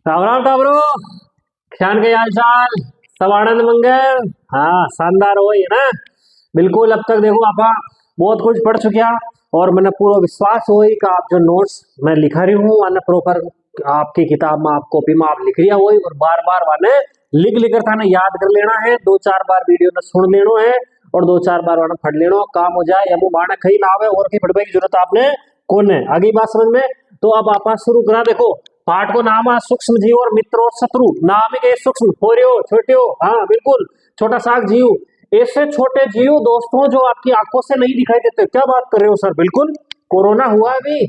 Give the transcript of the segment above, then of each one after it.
राम राम टाबरो, ख्यान के हाल चाल, सब आनंद मंगल। हाँ शानदार हो है ना। बिल्कुल अब तक देखो आप बहुत कुछ पढ़ चुकिया और मैंने पूरा विश्वास हो कि आप जो नोट्स मैं लिखा रही हूँ वाने प्रॉपर आपकी किताब में आप कॉपी में आप लिख रिया हो और बार बार वाने लिख लिख कर थाने याद कर लेना है, दो चार बार वीडियो ने सुन लेनो है और दो चार बार वाने पढ़ लेनो, काम हो जाए या बाणे कहीं ना आवे और की पढ़ने की जरूरत आपने कौन है। आगे बात समझ में। तो अब आप शुरू करा। देखो पाठ को नाम है सूक्ष्म जीव और मित्र और शत्रु। नाम है सूक्ष्म छोटे हो छोटे हो, हाँ बिल्कुल छोटा सा जीव। ऐसे छोटे जीव दोस्तों जो आपकी आंखों से नहीं दिखाई देते। क्या बात कर रहे हो सर, बिल्कुल कोरोना हुआ अभी।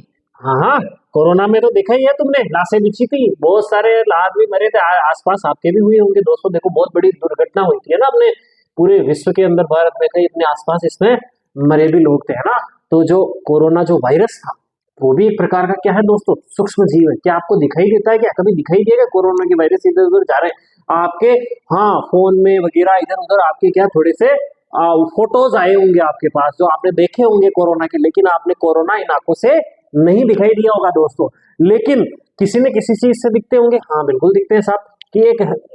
हाँ हाँ कोरोना में तो देखा ही है तुमने, लाशें बिछी थी, बहुत सारे आदमी मरे थे, आसपास आपके भी हुए होंगे दोस्तों। देखो बहुत बड़ी दुर्घटना हुई थी है ना अपने पूरे विश्व के अंदर, भारत में कहीं अपने आसपास इसमें मरे भी लोग थे है ना। तो जो कोरोना जो वायरस था वो भी एक प्रकार का क्या है दोस्तों, सूक्ष्म जीव है। क्या आपको दिखाई देता है? क्या कभी दिखाई देगा कोरोना के वायरस इधर उधर जा रहे हैं आपके? हाँ फोन में वगैरह इधर उधर आपके क्या थोड़े से फोटोज आए होंगे आपके पास जो आपने देखे होंगे कोरोना के, लेकिन आपने कोरोना इन आंखों से नहीं दिखाई दिया होगा दोस्तों। लेकिन किसी न किसी चीज से दिखते होंगे। हाँ बिल्कुल दिखते हैं साहब कि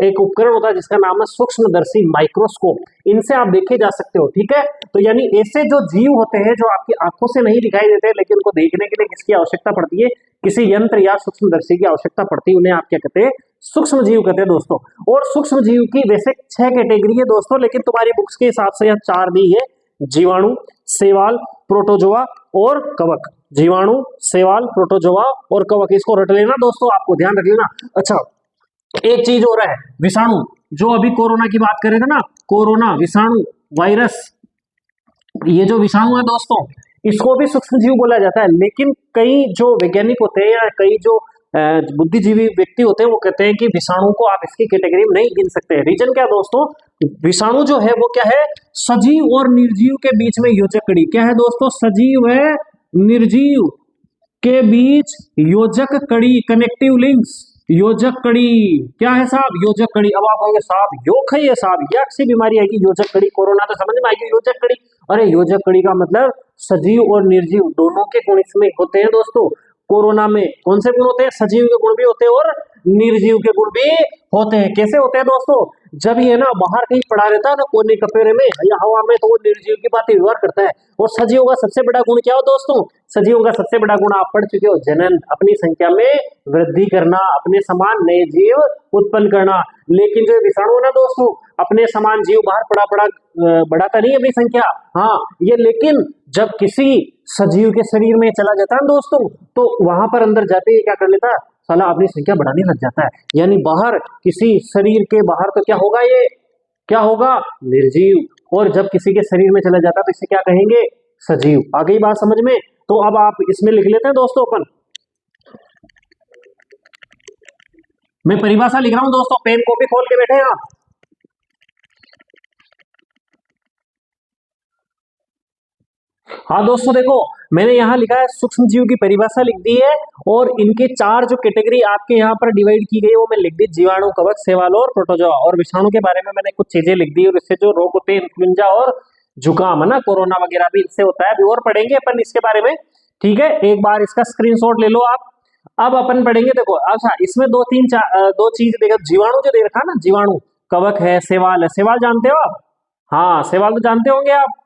एक उपकरण होता है जिसका नाम है सूक्ष्मदर्शी माइक्रोस्कोप, इनसे आप देखे जा सकते हो। ठीक है, तो यानी ऐसे जो जीव होते हैं जो आपकी आंखों से नहीं दिखाई देते लेकिन उनको देखने के लिए किसकी आवश्यकता पड़ती है, किसी यंत्र या सूक्ष्मदर्शी की आवश्यकता पड़ती है, उन्हें आप क्या कहते हैं, सूक्ष्म जीव कहते हैं दोस्तों। और सूक्ष्म जीव की वैसे 6 कैटेगरी है दोस्तों, लेकिन तुम्हारी बुक्स के हिसाब से यहाँ 4 दी है। जीवाणु, शैवाल, प्रोटोजोआ और कवक। जीवाणु, शैवाल, प्रोटोजोआ और कवक, इसको रट लेना दोस्तों, आपको ध्यान रख लेना। अच्छा एक चीज हो रहा है, विषाणु, जो अभी कोरोना की बात कर रहे थे ना, कोरोना विषाणु वायरस, ये जो विषाणु है दोस्तों इसको भी सूक्ष्म जीव बोला जाता है। लेकिन कई जो वैज्ञानिक होते हैं या कई जो बुद्धिजीवी व्यक्ति होते हैं वो कहते हैं कि विषाणु को आप इसकी कैटेगरी में नहीं गिन सकते। रीजन क्या दोस्तों, विषाणु जो है वो क्या है, सजीव और निर्जीव के बीच में योजक कड़ी। क्या है दोस्तों, सजीव है निर्जीव के बीच योजक कड़ी, कनेक्टिव लिंक्स, योजक कड़ी। क्या है साहब, योजक कड़ी। अब आप कहोगे साहब योक है ये साहब, यक से बीमारी आएगी, योजक कड़ी, कोरोना तो समझ में आएगी, योजक कड़ी। अरे योजक कड़ी का मतलब सजीव और निर्जीव दोनों के गुण इसमें होते हैं दोस्तों। कोरोना में कौन से गुण होते हैं, सजीव के गुण भी होते हैं और निर्जीव के गुण भी होते हैं। कैसे होते हैं दोस्तों, जब ये ना बाहर कहीं पड़ा रहता है ना कोने कपेरे में या हवा में, तो वो निर्जीव की बात व्यवहार करता है। और सजीवों का सबसे बड़ा गुण क्या हो दोस्तों, सजीवों का सबसे बड़ा गुण आप पढ़ चुके हो, जनन, अपनी संख्या में वृद्धि करना, अपने समान नए जीव उत्पन्न करना। लेकिन जो विषाणु है ना दोस्तों, अपने समान जीव बाहर पड़ा पड़ा बढ़ाता नहीं अपनी संख्या। हाँ ये, लेकिन जब किसी सजीव के शरीर में चला जाता है दोस्तों, तो वहां पर अंदर जाते ही क्या कर लेता है, साला अपनी संख्या बढ़ाने लग जाता है। यानी बाहर किसी शरीर के बाहर तो क्या होगा, ये क्या होगा, निर्जीव। और जब किसी के शरीर में चला जाता है तो इसे क्या कहेंगे, सजीव। आ गई बात समझ में। तो अब आप इसमें लिख लेते हैं दोस्तों अपन, मैं परिभाषा लिख रहा हूं दोस्तों, पेन कॉपी खोल के बैठे हैं आप। हाँ दोस्तों देखो मैंने यहाँ लिखा है सूक्ष्म जीव की परिभाषा लिख दी है और इनके 4 जो कैटेगरी आपके यहाँ पर डिवाइड की गई वो मैं लिख दी, जीवाणु, कवक, शैवाल और प्रोटोजोआ। और विषाणु के बारे में मैंने कुछ चीजें लिख दी और इससे जो रोग होते हैं इन्फ्लुएंजा और जुकाम है ना, कोरोना वगैरह भी इससे होता है। अभी और पढ़ेंगे अपन इसके बारे में, ठीक है, एक बार इसका स्क्रीनशॉट ले लो आप। अब अपन पढ़ेंगे, देखो अच्छा इसमें दो चीज देखो, जीवाणु जो दे रखा ना, जीवाणु, कवक है, शैवाल है। शैवाल जानते हो आप? हाँ शैवाल तो जानते होंगे आप।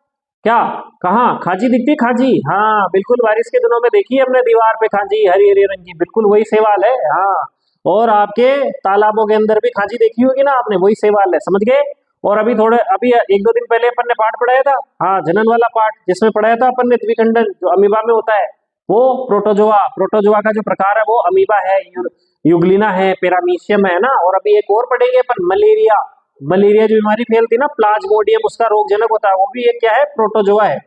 क्या, कहाँ खाजी दिखती, खाजी, हाँ बिल्कुल, बारिश के दिनों में देखी हमने दीवार पे खाजी, हरी हरी रंग की, बिल्कुल वही शैवाल है। हाँ और आपके तालाबों के अंदर भी खाजी देखी होगी ना आपने, वही शैवाल है, समझ गए। और अभी एक दो दिन पहले अपन ने पाठ पढ़ाया था, हाँ जनन वाला पाठ, जिसमें पढ़ाया था अपन ने द्विखंडन जो अमीबा में होता है, वो प्रोटोजोआ। प्रोटोजोआ का जो प्रकार है वो अमीबा है, युगलिना है, पेरामीशियम है ना। और अभी एक और पढ़ेंगे अपन, मलेरिया। मलेरिया जो बीमारी फैलती है ना, प्लाज्मोडियम, उसका रोगजनक होता है, वो भी एक क्या है, प्रोटोजोआ है।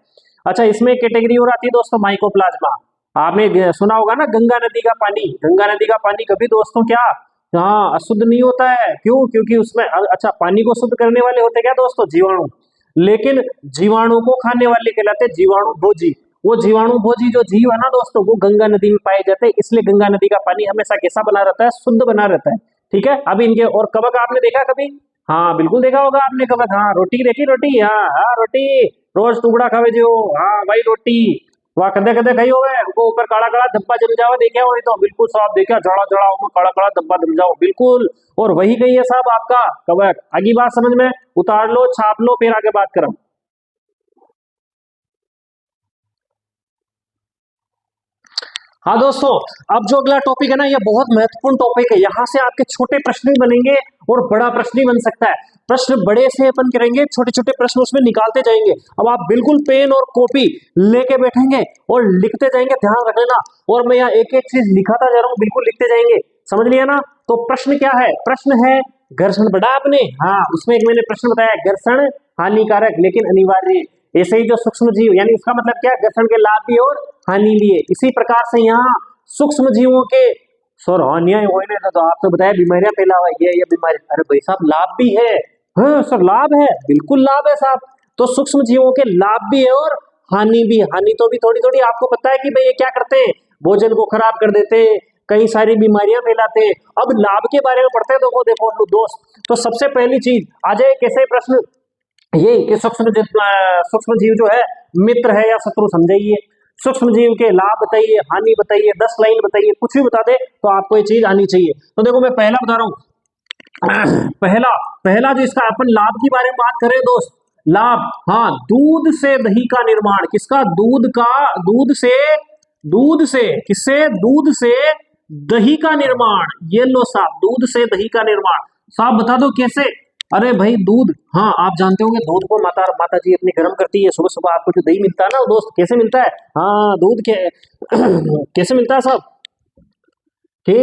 अच्छा इसमें कैटेगरी और आती है दोस्तों, माइकोप्लाज्मा। आपने सुना होगा ना गंगा नदी का पानी, गंगा नदी का पानी कभी दोस्तों क्या, हाँ अशुद्ध नहीं होता है। क्यों? क्योंकि उसमें अच्छा पानी को शुद्ध करने वाले होते क्या दोस्तों, जीवाणु। लेकिन जीवाणु को खाने वाले कहलाते जीवाणु भोजी। वो जीवाणु भोजी जो जीव है ना दोस्तों, वो गंगा नदी में पाए जाते हैं, इसलिए गंगा नदी का पानी हमेशा कैसा बना रहता है, शुद्ध बना रहता है। ठीक है, अब इनके और कवक आपने देखा कभी? हाँ बिल्कुल देखा होगा आपने कवक। हाँ रोटी देखी, रोटी, हाँ हाँ रोटी, रोज टुकड़ा खावे जो, हाँ भाई रोटी। वहाँ कदे कदे कही हो गए वो ऊपर काला काला धब्बा जम जाओ, देखे हो तो बिल्कुल साहब, देखा जड़ा जड़ा काला काला धब्बा जम जाओ बिल्कुल, और वही कही है साहब आपका कवक। आगे बात समझ में, उतार लो छाप लो फिर आगे बात करो। हाँ दोस्तों, अब जो अगला टॉपिक है ना, ये बहुत महत्वपूर्ण टॉपिक है। यहाँ से आपके छोटे प्रश्न भी बनेंगे और बड़ा प्रश्न भी बन सकता है। प्रश्न बड़े से अपन करेंगे, छोटे छोटे प्रश्न उसमें निकालते जाएंगे। अब आप बिल्कुल पेन और कॉपी लेके बैठेंगे और लिखते जाएंगे, ध्यान रख लेना। और मैं यहाँ एक एक चीज लिखाता जा रहा हूँ, बिल्कुल लिखते जाएंगे, समझ लिया ना। तो प्रश्न क्या है, प्रश्न है घर्षण बढ़ा आपने, हाँ उसमें एक मैंने प्रश्न बताया, घर्षण हानिकारक लेकिन अनिवार्य। ऐसे ही जो सूक्ष्म जीव, यानी इसका मतलब क्या है, घर्षण के लाभ भी और हानि लिए। इसी प्रकार से यहाँ सूक्ष्म जीवों के सर हानियां होने तो आप तो बताया बीमारियां फैला हुआ है, ये बीमारी, अरे भाई साहब लाभ भी है, हाँ सर लाभ है, बिल्कुल लाभ है साहब। तो सूक्ष्म जीवों के लाभ भी है और हानि भी। हानि तो भी थोड़ी थोड़ी आपको पता है कि भाई ये क्या करते हैं, भोजन को खराब कर देते हैं, कई सारी बीमारियां फैलाते हैं। अब लाभ के बारे में पढ़ते हैं, देखो देखो दोस्त, तो सबसे पहली चीज आ जाए कैसे प्रश्न, ये कि सूक्ष्म जीव जो है मित्र है या शत्रु, समझाइए। सूक्ष्म जीव के लाभ बताइए, हानि बताइए, 10 लाइन बताइए, कुछ भी बता दे तो आपको ये चीज आनी चाहिए। तो देखो मैं पहला बता रहा हूं, पहला पहला जो इसका अपन लाभ की बारे में बात करें दोस्त, लाभ, हाँ दूध से दही का निर्माण, किसका, दूध का, दूध से किससे, दूध से दही का निर्माण। ये लो साहब, दूध से दही का निर्माण, साहब बता दो कैसे। अरे भाई दूध, हाँ आप जानते होंगे दूध को माता माता जी अपनी गर्म करती है, सुबह सुबह आपको जो दही मिलता है ना दोस्त, कैसे मिलता है, हाँ दूध के कैसे मिलता है साहब, कि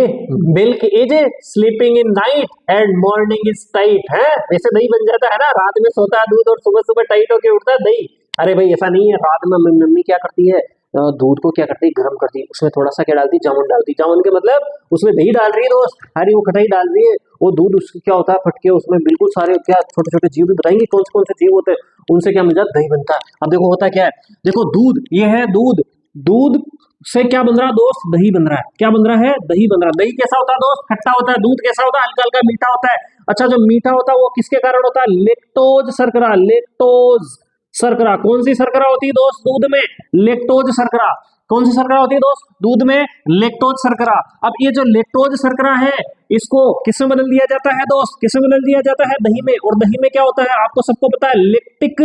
milk is sleeping in night and morning is tight है, वैसे दही बन जाता है ना, रात में सोता है दूध और सुबह सुबह टाइट होके उठता है दही। अरे भाई ऐसा नहीं है, रात में मम्मी क्या करती है, दूध को क्या करती है, गर्म करती है, उसमें थोड़ा सा क्या डालती है, जामुन डालती है, जामुन के मतलब उसमें दही डाल रही है दोस्त, अरे वो खटाई डाल रही है, वो दूध उसके क्या होता है फटके, उसमें बिल्कुल सारे क्या छोटे छोटे जीव भी बताएंगे कौन से जीव होते हैं, उनसे क्या मिल जाता है, दही बनता है। अब देखो होता क्या है, देखो दूध, ये है दूध, दूध से क्या बन रहा है दोस्त, दही बन रहा है, क्या बन रहा है, दही बन रहा है। दही कैसा होता है दोस्त, खट्टा होता है, दूध कैसा होता है, हल्का हल्का मीठा होता है। अच्छा जो मीठा होता है वो किसके कारण होता है, लेक्टोज शर्करा, लेक्टोज शर्करा, कौन सी शर्करा होती है दोस्त दूध में, लेक्टोज शर्करा, कौन सी शर्करा होती है दोस्त दूध में, लेक्टोज शर्करा। अब ये जो लेक्टोज शर्करा है इसको किसमें बदल दिया जाता है दोस्त, किसमें बदल दिया जाता है, दही में। और दही में क्या होता है आपको सबको पता है, लेक्टिक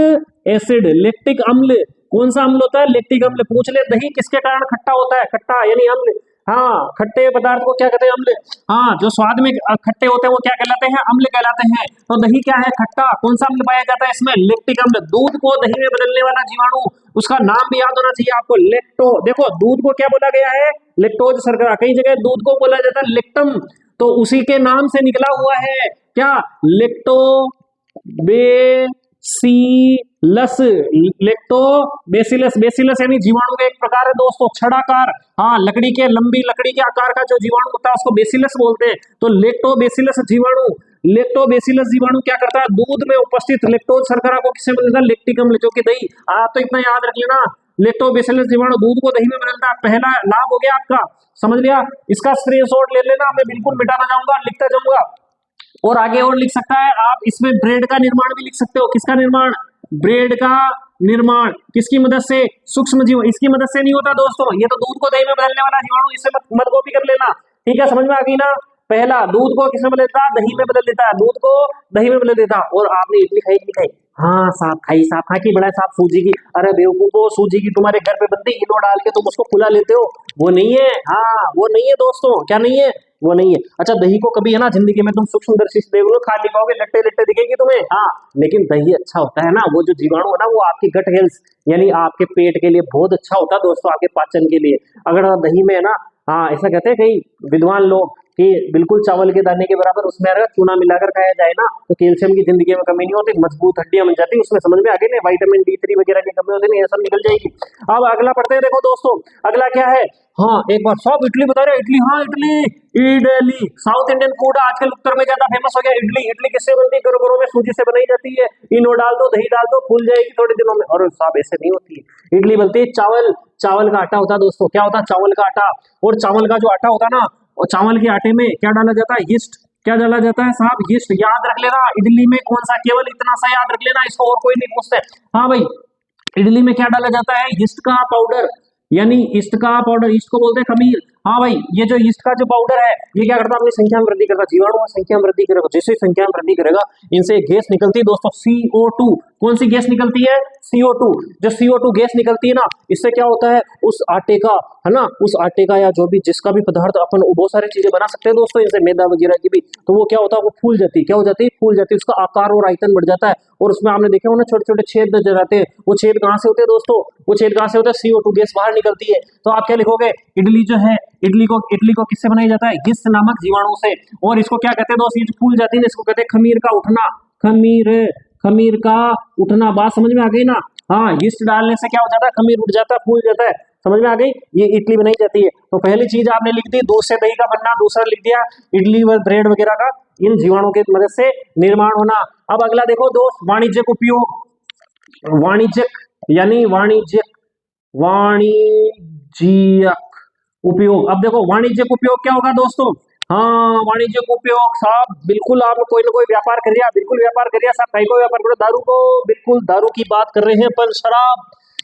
एसिड, लेक्टिक अम्ल, कौन सा अम्ल होता है, लेक्टिक अम्ल। पूछ ले दही किसके कारण खट्टा होता है, खट्टा यानी अम्ल, हाँ खट्टे पदार्थ को क्या कहते हैं, अम्ल, हाँ जो स्वाद में खट्टे होते हैं वो क्या कहलाते हैं, अम्ल कहलाते हैं। तो दही क्या है, खट्टा, कौन सा अम्ल पाया जाता है इसमें, लेक्टिक अम्ल। दूध को दही में बदलने वाला जीवाणु, उसका नाम भी याद होना चाहिए आपको, लेक्टो, देखो दूध को क्या बोला गया है, लेक्टोज शर्करा, कई जगह दूध को बोला जाता है लेक्टम, तो उसी के नाम से निकला हुआ है क्या, lacto bacillus, lacto bacillus, bacillus यानी जीवाणु का एक प्रकार है दोस्तों, छड़ाकार, हाँ लकड़ी के, लंबी लकड़ी के आकार का जो जीवाणु होता है उसको बेसिलस बोलते हैं। तो लेक्टो बेसिलस जीवाणु, लेक्टो बेसिलस जीवाणु क्या करता है, दूध में उपस्थित लेक्टोज शर्करा को किससे बदलता है, लेक्टिक अम्ल, जो कि दही, आप तो इतना याद रख लेना, लेक्टो बेसिलस जीवाणु दूध को दही में बदलता है। पहला लाभ हो गया आपका, समझ लिया, इसका स्क्रीनशॉट ले लेना, मैं बिल्कुल मिटाना जाऊंगा, लिखता जाऊंगा, और आगे और लिख सकता है आप, इसमें ब्रेड का निर्माण भी लिख सकते हो, किसका निर्माण, ब्रेड का निर्माण किसकी मदद से, सूक्ष्म जीव, इसकी मदद से नहीं होता दोस्तों, ये तो दूध को दही में बदलने वाला जीवाणु, इससे मत कॉपी कर लेना, ठीक है, समझ में आ गई ना। पहला दूध को किसमें बदल देता है, दही में बदल देता है, दूध को दही में बदल देता। और आपने इडली खाई, इडली खाई, हाँ साहब खाई, साहब खा की बड़ा साहब सूजी की, अरे बेवकूफो सूजी की तुम्हारे घर पे बनती है, इनो डाल के तुम उसको फुला लेते हो, वो नहीं है, हाँ वो नहीं है दोस्तों, क्या नहीं है, वो नहीं है। अच्छा दही को कभी है ना जिंदगी में तुम सूक्ष्मदर्शी से देख लो, खा नहीं पाओगे, लट्टे लट्टे दिखेगी तुम्हें, हाँ लेकिन दही अच्छा होता है ना, वो जो जीवाणु है ना वो आपकी गट हेल्थ यानी आपके पेट के लिए बहुत अच्छा होता है दोस्तों, आपके पाचन के लिए। अगर दही में है ना, हाँ ऐसा कहते हैं कई विद्वान लोग कि बिल्कुल चावल के दाने के बराबर उसमें अगर चूना मिलाकर खाया जाए ना तो कैल्शियम की जिंदगी में कमी नहीं होती, मजबूत हड्डियां बन जाती, उसमें समझ में आ गई ना, विटामिन D3 वगैरह की कमी होती नहीं, ये सब निकल जाएगी। अब अगला पढ़ते हैं, देखो दोस्तों अगला क्या है, हाँ एक बार सब इडली बता रहे, इडली, हाँ idli, idli south Indian food आजकल उत्तर में ज्यादा फेमस हो गया। इडली, इडली किससे बनती है, घरों में सूजी से बनाई जाती है, इनो डाल दो, दही डाल दो, फूल जाएगी थोड़े दिनों में। और साहब ऐसे नहीं होती है, इडली बनती है चावल, चावल का आटा होता है दोस्तों, क्या होता है, चावल का आटा। और चावल का जो आटा होता है ना, और चावल के आटे में क्या डाला जाता है, यीस्ट, क्या डाला जाता है साहब, यीस्ट, याद रख लेना इडली में कौन सा, केवल इतना सा याद रख लेना, इसको और कोई नहीं पूछते। हाँ भाई इडली में क्या डाला जाता है, यीस्ट का पाउडर, यानी ईस्ट का पाउडर, ईस्ट को बोलते हैं खमीर। हाँ भाई, ये जो ईस्ट का जो पाउडर है ये क्या करता है, अपनी संख्या में वृद्धि करता है, जीवाणु की संख्या में वृद्धि करेगा। जैसे संख्या में वृद्धि करेगा इनसे गैस निकलती है दोस्तों, CO2। कौन सी गैस निकलती है? CO2। जो CO2 गैस निकलती है ना, इससे क्या होता है, उस आटे का, है ना, उस आटे का या जो भी जिसका भी पदार्थ अपन बहुत सारी चीजें बना सकते हैं दोस्तों, जैसे मैदा वगैरह की भी, तो वो क्या होता है, वो फूल जाती है। क्या हो जाती है? फूल जाती है, उसका आकार और आयतन बढ़ जाता है, और उसमें आपने देखे होंगे छोटे छोटे छेद नजर आते हैं। वो छेद कहाँ से होते हैं दोस्तों? वो छेद कहाँ से होता है? CO2 गैस बाहर निकलती है। तो आप क्या लिखोगे? इडली जो है, इडली को किससे बनाया जाता है? यीस्ट नामक जीवाणु से। और इसको क्या कहते हैं दोस्तों? ये फूल जाती है, इसको कहते हैं खमीर का उठना। खमीर का उठना। बात समझ में आ गई ना? हाँ, यीस्ट डालने से क्या हो जाता है? खमीर उठ जाता है, फूल जाता है। समझ में आ गई? ये इडली बनाई जाती है। तो पहली चीज आपने लिख दी दूध से दही का बनना, दूसरा लिख दिया इडली व ब्रेड वगैरह का इन जीवाणुओं की मदद से निर्माण होना। अब अगला देखो दोस्त, वाणिज्यिक उपयोग। वाणिज्यिक यानी वाणिज्यिक उपयोग। अब देखो वाणिज्यिक उपयोग क्या होगा दोस्तों? हाँ, वाणिज्यिक उपयोग साहब, बिल्कुल आप कोई ना कोई व्यापार करिए, बिल्कुल व्यापार करिए साहब। कहीं को व्यापार करो? दारू को, बिल्कुल दारू की बात कर रहे हैं पर शराब,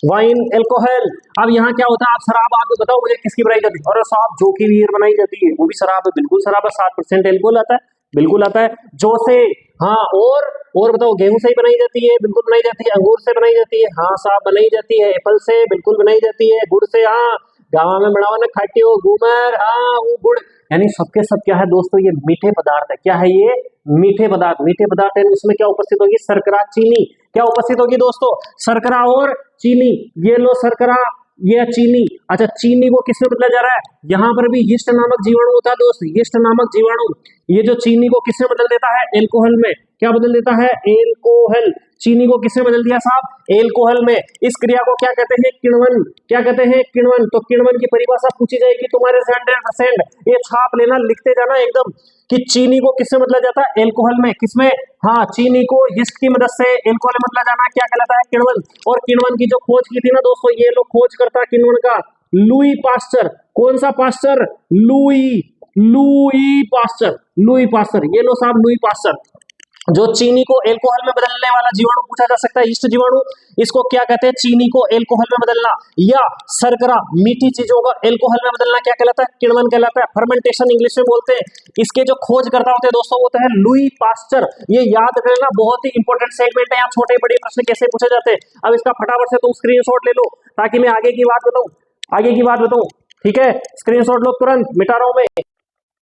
वाइन, एल्कोहल। अब यहाँ क्या होता है, आप शराब, आप बताओ मुझे किसकी बनाई जाती है? और साहब जो की बियर बनाई जाती है वो भी शराब है, बिल्कुल शराब है, 7% एल्कोहल आता है, बिल्कुल आता है। जौ से, हाँ, और बताओ, गेहूं से ही बनाई जाती है, बिल्कुल बनाई जाती है। अंगूर से बनाई जाती है, हाँ साहब बनाई जाती है। एप्पल से बिल्कुल बनाई जाती है। गुड़ से, हाँ, गाँव में बनावा ना खाटी हो घूमर, हाँ वो गुड़। यानी सबके सब क्या है दोस्तों? ये मीठे पदार्थ है। क्या है ये? मीठे पदार्थ। मीठे पदार्थ है, उसमें क्या उपस्थित होगी? शर्करा, चीनी। क्या उपस्थित होगी दोस्तों? शर्करा और चीनी। ये लो शर्करा, ये चीनी। अच्छा, चीनी को किसमें बदला जा रहा है? यहाँ पर भी यीस्ट नामक जीवाणु होता है दोस्त, यीस्ट नामक जीवाणु। ये जो चीनी को किसमें बदल देता है? एल्कोहल में। क्या बदल देता है? एल्कोहल। चीनी को किसमें बदल दिया साहब? एल्कोहल में। इस क्रिया को क्या कहते हैं? किण्वन। क्या कहते हैं? किण्वन। तो किण्वन की परिभाषा पूछी जाएगी तुम्हारे से 100%। ये छाप लेना, लिखते जाना एकदम, कि चीनी को किसमें बदला जाता है? एल्कोहल में। किसमें? हाँ, चीनी को यीस्ट की मदद से एल्कोहल में बदला जाना क्या कहलाता है? किण्वन। और किण्वन की जो खोज की थी ना दोस्तों, ये लोग खोज करता है किण्वन का लुई पास्चर। कौन सा पास्चर? Louis Pasteur. ये लो साहब, लुई पास्चर। जो चीनी को एल्कोहल में बदलने वाला जीवाणु पूछा जा सकता है, यीस्ट जीवाणु। इसको क्या कहते हैं? चीनी को एल्कोहल में बदलना, या शर्करा, मीठी चीजों को एल्कोहल में बदलना क्या कहलाता है? किण्वन कहलाता है। फर्मेंटेशन इंग्लिश में बोलते हैं। इसके जो खोजकर्ता होते हैं दोस्तों, वो तो है लुई पास्चर। ये याद कर लेना, बहुत ही इंपॉर्टेंट सेगमेंट है। यहाँ छोटे बड़े प्रश्न कैसे पूछे जाते हैं। अब इसका फटाफट से तुम स्क्रीनशॉट ले लो, ताकि मैं आगे की बात बताऊं। ठीक है, स्क्रीनशॉट लो तुरंत, मिटा रहा हूं मैं।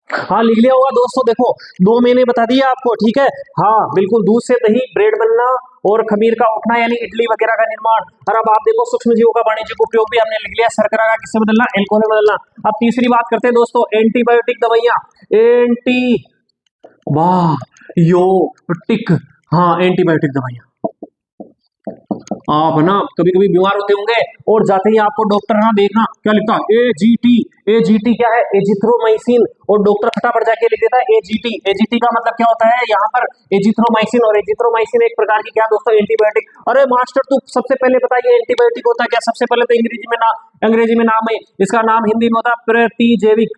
हाँ, लिख लिया होगा दोस्तों। देखो, 2 महीने बता दिए आपको, ठीक है। हाँ बिल्कुल, दूध से दही, ब्रेड बनना और खमीर का उठना यानी इडली वगैरह का निर्माण। और अब आप देखो, सूक्ष्म जीवों का वाणिज्यिक उपयोग भी हमने लिख लिया। शर्करा का किससे बदलना? एल्कोहल में बदलना। अब तीसरी बात करते हैं दोस्तों, एंटीबायोटिक दवाइयां। हाँ, एंटीबायोटिक दवाइयां। आप ना कभी कभी बीमार होते होंगे और जाते ही आपको डॉक्टर ना देखना क्या लिखता है? एजीटी क्या है? एजिथ्रोमाइसिन। और डॉक्टर फटाफट जाके लिख देता है एजीटी का मतलब क्या होता है यहाँ पर? एजिथ्रोमाइसिन। और एजिथ्रोमाइसिन एक प्रकार की क्या दोस्तों? एंटीबायोटिक। अरे मास्टर, तू सबसे पहले बताइए एंटीबायोटिक होता क्या? सबसे पहले तो अंग्रेजी में नाम है इसका, नाम हिंदी में होता है प्रतिजैविक।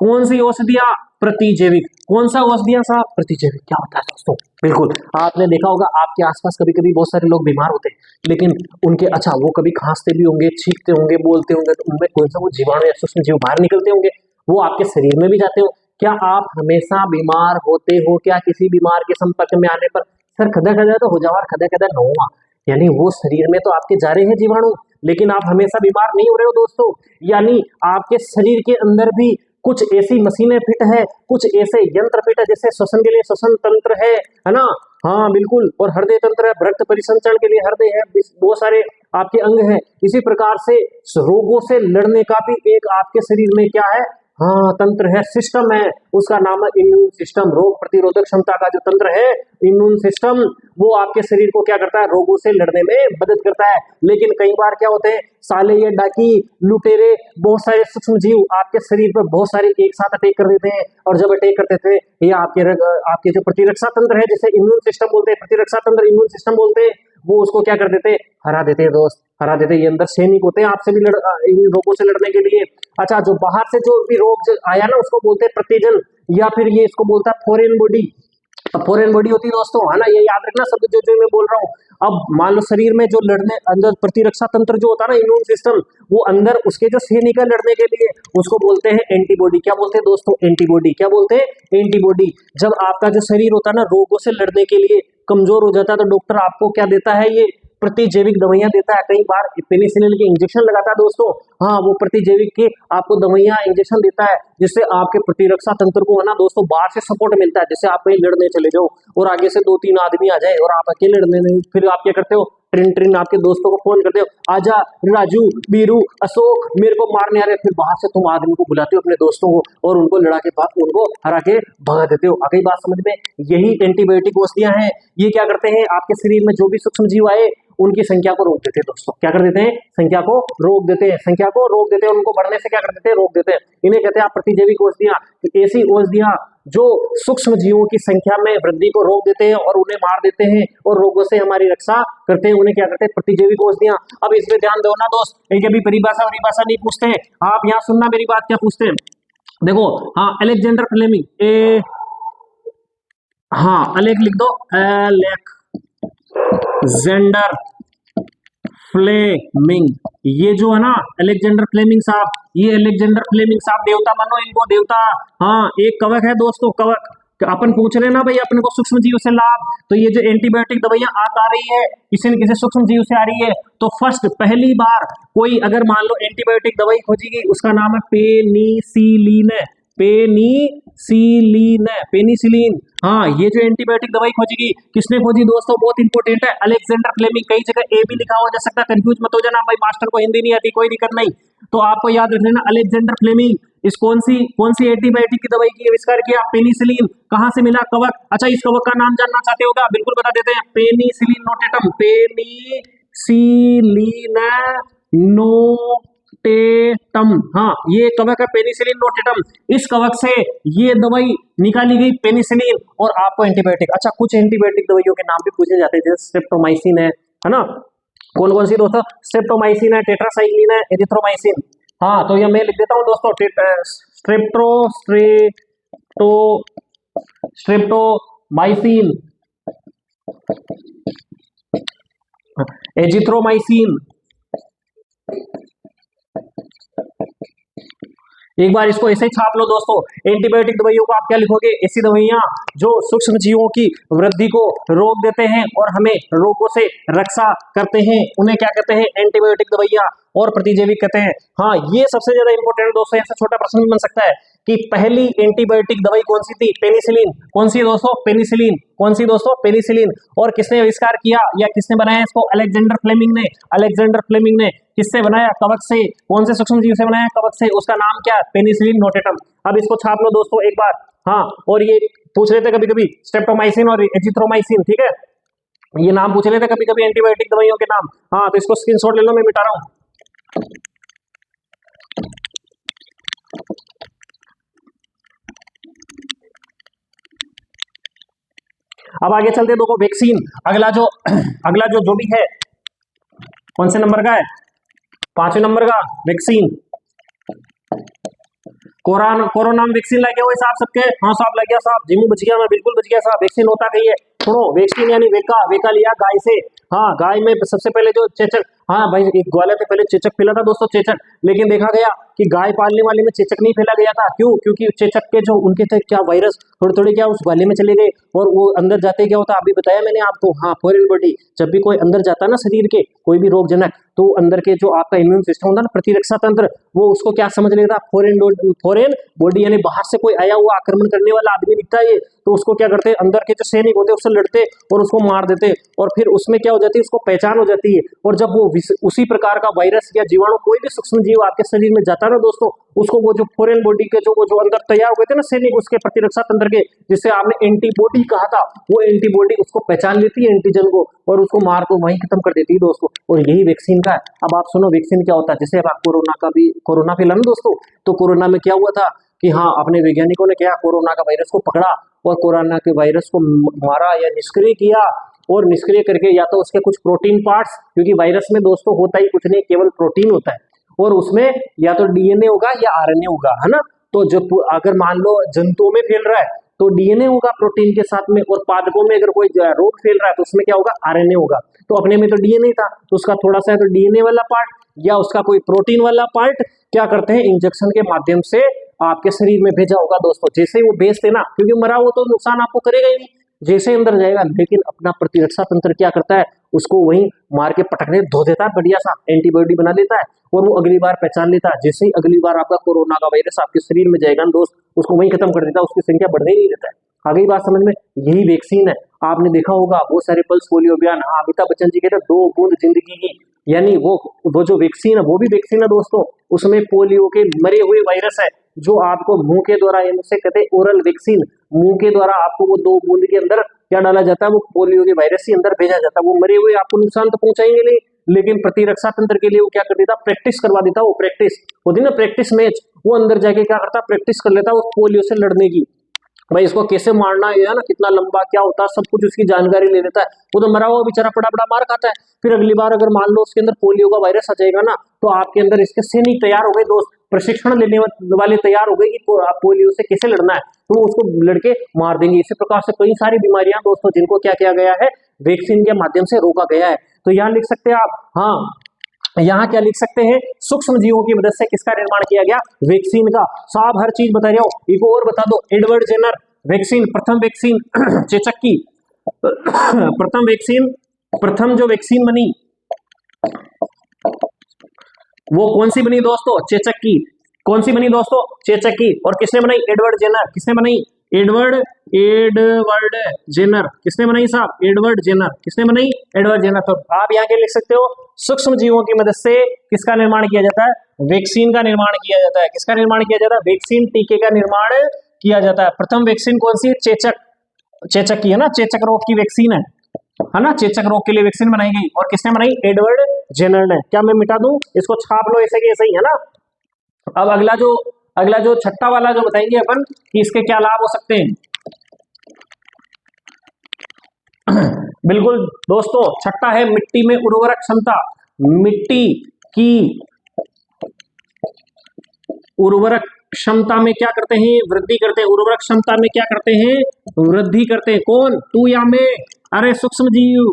कौन सी औषधियां? प्रतिजैविक। कौन सा औषधियां साहब? प्रतिजैविक। क्या होता है दोस्तों? बिल्कुल, आपने देखा होगा आपके आसपास कभी कभी बहुत सारे लोग बीमार होते हैं, लेकिन उनके, अच्छा, वो कभी खांसते भी होंगे, छींकते होंगे, बोलते होंगे, तो उनमें कौन सा वो जीवाणु या सूक्ष्म जीव बाहर निकलते होंगे, वो आपके शरीर में भी जाते हो। क्या आप हमेशा बीमार होते हो? क्या किसी बीमार के संपर्क में आने पर सर खदा खदा तो हो जाओ और खदा खदा न हुआ, यानी वो शरीर में तो आपके जा रहे हैं जीवाणु, लेकिन आप हमेशा बीमार नहीं हो रहे हो दोस्तों। यानी आपके शरीर के अंदर भी कुछ ऐसी मशीनें फिट है, कुछ ऐसे यंत्र फिट है, जैसे श्वसन के लिए श्वसन तंत्र है ना? हाँ बिल्कुल। और हृदय तंत्र है, रक्त परिसंचरण के लिए हृदय है, बहुत सारे आपके अंग हैं। इसी प्रकार से रोगों से लड़ने का भी एक आपके शरीर में क्या है? हाँ, तंत्र है, सिस्टम है, उसका नाम है इम्यून सिस्टम। रोग प्रतिरोधक क्षमता का जो तंत्र है, इम्यून सिस्टम, वो आपके शरीर को क्या करता है? रोगों से लड़ने में मदद करता है। लेकिन कई बार क्या होते हैं, साले ये डाकी, लुटेरे, बहुत सारे सूक्ष्म जीव आपके शरीर पर बहुत सारे एक साथ अटैक कर देते हैं। और जब अटैक करते थे, ये आपके जो प्रतिरक्षा तंत्र है, जिसे इम्यून सिस्टम बोलते हैं, प्रतिरक्षा तंत्र इम्यून सिस्टम बोलते हैं, वो उसको क्या कर देते? हरा देते हैं दोस्त, हरा देते हैं। ये अंदर सैनिक होते हैं आपसे भी इन रोगों से लड़ने के लिए। अच्छा, जो बाहर से जो भी रोग आया ना, उसको बोलते हैं प्रतिजन, या फिर ये इसको बोलता है फॉरेन बॉडी। अब फॉरेन बॉडी होती है दोस्तों, है ना, ये याद रखना शब्द जो जो मैं बोल रहा हूँ। अब मान लो शरीर में जो लड़ने अंदर प्रतिरक्षा तंत्र जो होता है ना, इम्यून सिस्टम, वो अंदर उसके जो सैनिक है लड़ने के लिए, उसको बोलते हैं एंटीबॉडी। क्या बोलते हैं दोस्तों? एंटीबॉडी। क्या बोलते हैं? एंटीबॉडी। जब आपका जो शरीर होता है ना रोगों से लड़ने के लिए कमजोर हो जाता है, तो डॉक्टर आपको क्या देता है? ये प्रतिजैविक दवाइयां देता है। कई बार पेनिसिलिन के इंजेक्शन लगाता है दोस्तों। हाँ, वो प्रतिजैविक के आपको दवाइयां इंजेक्शन देता है, जिससे आपके प्रतिरक्षा तंत्र को है ना दोस्तों बाहर से सपोर्ट मिलता है। जैसे आप कहीं लड़ने चले जाओ और आगे से 2-3 आदमी आ जाए और आप अकेले लड़ने नहीं, फिर आप क्या करते हो? ट्रिन ट्रिन आपके दोस्तों को फोन करते हो, आजा राजू, बीरू, अशोक, मेरे को मारने आ रहे। फिर बाहर से तुम आदमी को बुलाते हो अपने दोस्तों को और उनको लड़ा के बाद उनको हरा के भगा देते हो। आ गई बात समझ में? यही एंटीबायोटिक औषधियां हैं। ये क्या करते हैं? आपके शरीर में जो भी सूक्ष्म जीव आए उनकी संख्या को रोक देते हैं दोस्तों। क्या कर देते हैं? संख्या को रोक देते हैं। संख्या को रोक देते हैं, उनको बढ़ने से क्या कर देते हैं? रोक देते हैं। इन्हें कहते हैं आप प्रतिजैविक औषधियां। ऐसी औषधियां जो सूक्ष्म जीवों की संख्या में वृद्धि को रोक देते हैं और उन्हें मार देते हैं और रोगों से हमारी रक्षा करते हैं, उन्हें क्या करते हैं? प्रतिजैविक औषधियां। अब इसमें ध्यान दो ना दोस्त, इनके भी परिभाषा नहीं पूछते हैं। आप यहाँ सुनना मेरी बात, क्या पूछते हैं देखो। हाँ, अलेक्जेंडर फ्लेमिंग, हाँ अलेक लिख दो, अलेक्जेंडर फ्लेमिंग। ये जो है ना अलेक्जेंडर फ्लेमिंग साहब, ये अलेक्जेंडर फ्लेमिंग साहब देवता मानो इनको, देवता। हाँ, एक कवक है दोस्तों, कवक। अपन पूछ रहे ना भाई अपने को सूक्ष्म जीव से लाभ, तो ये जो एंटीबायोटिक दवाइयां आ रही है किसी न किसी सूक्ष्म जीव से आ रही है। तो फर्स्ट पहली बार कोई अगर मान लो एंटीबायोटिक दवाई खोजेगी, उसका नाम है पेनिसिलिन। पेनिसिलिन। हाँ, ये जो एंटीबायोटिक दवाई खोजेगी, किसने खोजी दोस्तों? बहुत इंपॉर्टेंट है, अलेक्जेंडर फ्लेमिंग। कई जगह ए भी लिखा हुआ जा सकता है, कंफ्यूज मत हो जाना भाई, मास्टर को हिंदी नहीं आती, कोई दिक्कत नहीं। तो आपको याद रख लेना अलेक्जेंडर फ्लेमिंग। इस कौन सी एंटीबायोटिक की दवाई की आविष्कार किया? पेनिसिलिन। कहां से मिला? कवक। अच्छा, इस कवक का नाम जानना चाहते होगा? बिल्कुल बता देते हैं, पेनिसिलिन नोटेटम। Penicillin notatum. हाँ, ये कवक है पेनिसिलिन नोटेटम। इस कवक से ये दवाई निकाली गई, पेनिसिलिन, और आपको एंटीबायोटिक। अच्छा, कुछ एंटीबायोटिक दवाइयों के नाम भी पूछे जाते हैं, जैसे स्ट्रेप्टोमाइसिन है ना। कौन कौन सी दोस्तों? स्ट्रेप्टोमाइसिन है, टेट्रासाइक्लिन है, एरिथ्रोमाइसिन। हाँ, तो ये मैं लिख देता हूं दोस्तों, स्ट्रेप्टोमाइसिन, एजिथ्रोमाइसिन। एक बार इसको ऐसे ही छाप लो दोस्तों। एंटीबायोटिक दवाइयों को आप क्या लिखोगे? ऐसी दवाइयां जो सूक्ष्म जीवों की वृद्धि को रोक देते हैं और हमें रोगों से रक्षा करते हैं, उन्हें क्या कहते हैं? एंटीबायोटिक दवाइयां और प्रतिजैविक कहते हैं। हाँ, ये सबसे ज्यादा इंपॉर्टेंट दोस्तों, ऐसा छोटा प्रश्न भी बन सकता है कि पहली एंटीबायोटिक दवाई कौन सी थी? पेनिसिलिन। कौन सी दोस्तों? पेनिसिलिन। कौन सी दोस्तों? पेनिसिलिन। और किसने आविष्कार किया या किसने बनाया इसको? अलेक्जेंडर फ्लेमिंग ने। अलेक्जेंडर फ्लेमिंग ने किससे बनाया? कवक से। कौन से सूक्ष्म जीव से बनाया? कवक से। उसका नाम क्या? Penicillin notatum. अब इसको छाप लो दोस्तों एक बार। हाँ, और ये पूछ लेते कभी कभी स्ट्रेप्टोमाइसिन और एजिथ्रोमाइसिन, ठीक है, ये नाम पूछ लेते कभी कभी एंटीबायोटिक दवाइयों के नाम। हाँ, तो इसको स्क्रीनशॉट ले लो, मैं मिटा रहा हूं। अब आगे चलते देखो, वैक्सीन। अगला जो भी है, कौन से नंबर का है? 5वें नंबर का, वैक्सीन। कोरोना वैक्सीन लग गया हो साहब सबके? हाँ साहब लग गया साहब, जिमू बच गया, मैं बिल्कुल बच गया साहब। वैक्सीन होता कही है, सुनो, वैक्सीन यानी वेका लिया गाय से। हाँ, गाय में सबसे पहले जो चेचक, हाँ भाई, एक ग्वाले पे पहले चेचक फैला था दोस्तों, चेचक। लेकिन देखा गया कि गाय पालने वाले में चेचक नहीं फैला गया था। क्यों? क्योंकि चेचक के जो उनके थे क्या वायरस थोड़े क्या उस ग्वाले में चले गए और वो अंदर जाते क्या होता, अभी बताया मैंने आपको। हाँ, फॉरेन बॉडी, जब भी कोई अंदर जाता है ना शरीर के, कोई भी रोगजनक, तो अंदर के जो आपका इम्यून सिस्टम होता है ना, प्रतिरक्षा तंत्र, वो उसको क्या समझ लेता? फॉरेन बॉडी, यानी बाहर से कोई आया हुआ आक्रमण करने वाला आदमी दिखता है ये, तो उसको क्या करते हैं? अंदर के जो सैनिक होते हैं उससे लड़ते और उसको मार देते, और फिर उसमें क्या हो जाती है? उसको पहचान हो जाती है। और जब वो उसी प्रकार का वायरस या जीवाणु कोई भी सूक्ष्म जीव आपके शरीर में जाता है ना दोस्तों, उसको वो जो फॉरेन बॉडी के जो अंदर तैयार हुए थे ना सैनिक, उसके प्रतिरक्षा तंत्र के, जिससे आपने एंटीबॉडी कहा था, वो एंटीबॉडी उसको पहचान लेती है, एंटीजन को, और उसको मार को वहीं खत्म कर देती है दोस्तों। और यही वैक्सीन का है। अब आप सुनो वैक्सीन क्या होता है। जैसे अब कोरोना फैला ना दोस्तों, तो कोरोना में क्या हुआ था कि हाँ, अपने वैज्ञानिकों ने क्या, कोरोना का वायरस को पकड़ा और कोरोना के वायरस को मारा या निष्क्रिय किया। और निष्क्रिय करके या तो उसके कुछ प्रोटीन पार्ट्स, क्योंकि वायरस में दोस्तों होता ही कुछ नहीं, केवल प्रोटीन होता है, और उसमें या तो डीएनए होगा या आरएनए होगा, है ना। तो जो अगर मान लो जंतुओं में फैल रहा है तो डीएनए होगा प्रोटीन के साथ में, और पादपों में अगर कोई रोग फैल रहा है तो उसमें क्या होगा, आरएनए होगा। तो अपने में तो डीएनए था, तो उसका थोड़ा सा है तो डीएनए वाला पार्ट या उसका कोई प्रोटीन वाला पार्ट क्या करते हैं, इंजेक्शन के माध्यम से आपके शरीर में भेजा होगा दोस्तों। जैसे ही वो भेजते ना, क्योंकि मरा वो तो नुकसान आपको करेगा ही नहीं, जैसे ही अंदर जाएगा, लेकिन अपना प्रतिरक्षा तंत्र क्या करता है, उसको वहीं मार के पटकने धो देता है, बढ़िया सा एंटीबॉडी बना देता है, और वो अगली बार पहचान लेता है। जैसे ही अगली बार आपका कोरोना का वायरस आपके शरीर में जाएगा दोस्त, उसको वहीं खत्म कर देता है, उसकी संख्या बढ़ने ही नहीं देता है। आ गई बात समझ में, यही वैक्सीन है। आपने देखा होगा बहुत सारे पल्स पोलियो अभियान, हाँ अमिताभ बच्चन जी कहते हैं 2 बूंद जिंदगी की, यानी वो जो वैक्सीन है वो भी वैक्सीन है दोस्तों, उसमें पोलियो के मरे हुए वायरस है जो आपको मुंह के द्वारा, इनसे कहते हैं ओरल वैक्सीन, मुंह के द्वारा आपको वो 2 बूंद के अंदर क्या डाला जाता है, वो पोलियो के वायरस ही अंदर भेजा जाता है। वो मरे हुए आपको नुकसान तो पहुंचाएंगे नहीं, लेकिन प्रतिरक्षा तंत्र के लिए वो क्या कर देता, प्रैक्टिस करवा देता, वो प्रैक्टिस होती ना, प्रैक्टिस मैच, वो अंदर जाके क्या करता, प्रैक्टिस कर लेता उस पोलियो से लड़ने की। भाई इसको कैसे मारना है ना, कितना लंबा क्या होता है, सब कुछ उसकी जानकारी ले लेता है। वो तो मरा हुआ बेचारा बड़ा बड़ा मार खाता है। फिर अगली बार अगर मान लो उसके अंदर पोलियो का वायरस आ जाएगा ना, तो आपके अंदर इसके सैनिक तैयार हो गए दोस्त, प्रशिक्षण लेने वाले तैयार हो गए कि आप पोलियो से कैसे लड़ना है, तो उसको लड़के मार देंगे। इसी प्रकार से कई सारी बीमारियां दोस्तों जिनको क्या किया गया है, वैक्सीन के माध्यम से रोका गया है। तो यहाँ लिख सकते हैं आप, हाँ यहाँ क्या लिख सकते हैं, सूक्ष्म जीवों की मदद से किसका निर्माण किया गया, वैक्सीन का। साहब हर चीज बता रहे हो, एक और बता दो, एडवर्ड जेनर वैक्सीन, प्रथम वैक्सीन चेचक की प्रथम जो वैक्सीन बनी वो कौन सी बनी दोस्तों, चेचक की। कौन सी बनी दोस्तों, चेचक की। और किसने बनाई, एडवर्ड जेनर। किसने बनाई, एडवर्ड जेनर। किसने बनाई साहब, एडवर्ड जेनर। किसने बनाई, एडवर्ड जेनर। तो आप यहाँ के लिख सकते हो, सूक्ष्म जीवों की मदद से किसका निर्माण किया जाता है, वैक्सीन का निर्माण किया जाता है। किसका निर्माण किया जाता है, वैक्सीन टीके का निर्माण किया जाता है। प्रथम वैक्सीन कौन सी, चेचक की है ना, चेचक रोग की वैक्सीन है ना, चेचक रोग के लिए वैक्सीन बनाई गई। और किसने बनाई, एडवर्ड जेनर ने। क्या मैं मिटा दूं, इसको छाप लो ऐसे कि ऐसे ही, है ना। अब अगला जो छठा वाला जो बताएंगे अपन कि इसके क्या लाभ हो सकते हैं। बिल्कुल दोस्तों, छठा है मिट्टी में उर्वरक क्षमता। मिट्टी की उर्वरक क्षमता में क्या करते हैं, वृद्धि करते हैं। उर्वरक क्षमता में क्या करते हैं, वृद्धि करते हैं। कौन, तू या मैं, अरे सूक्ष्म जीव।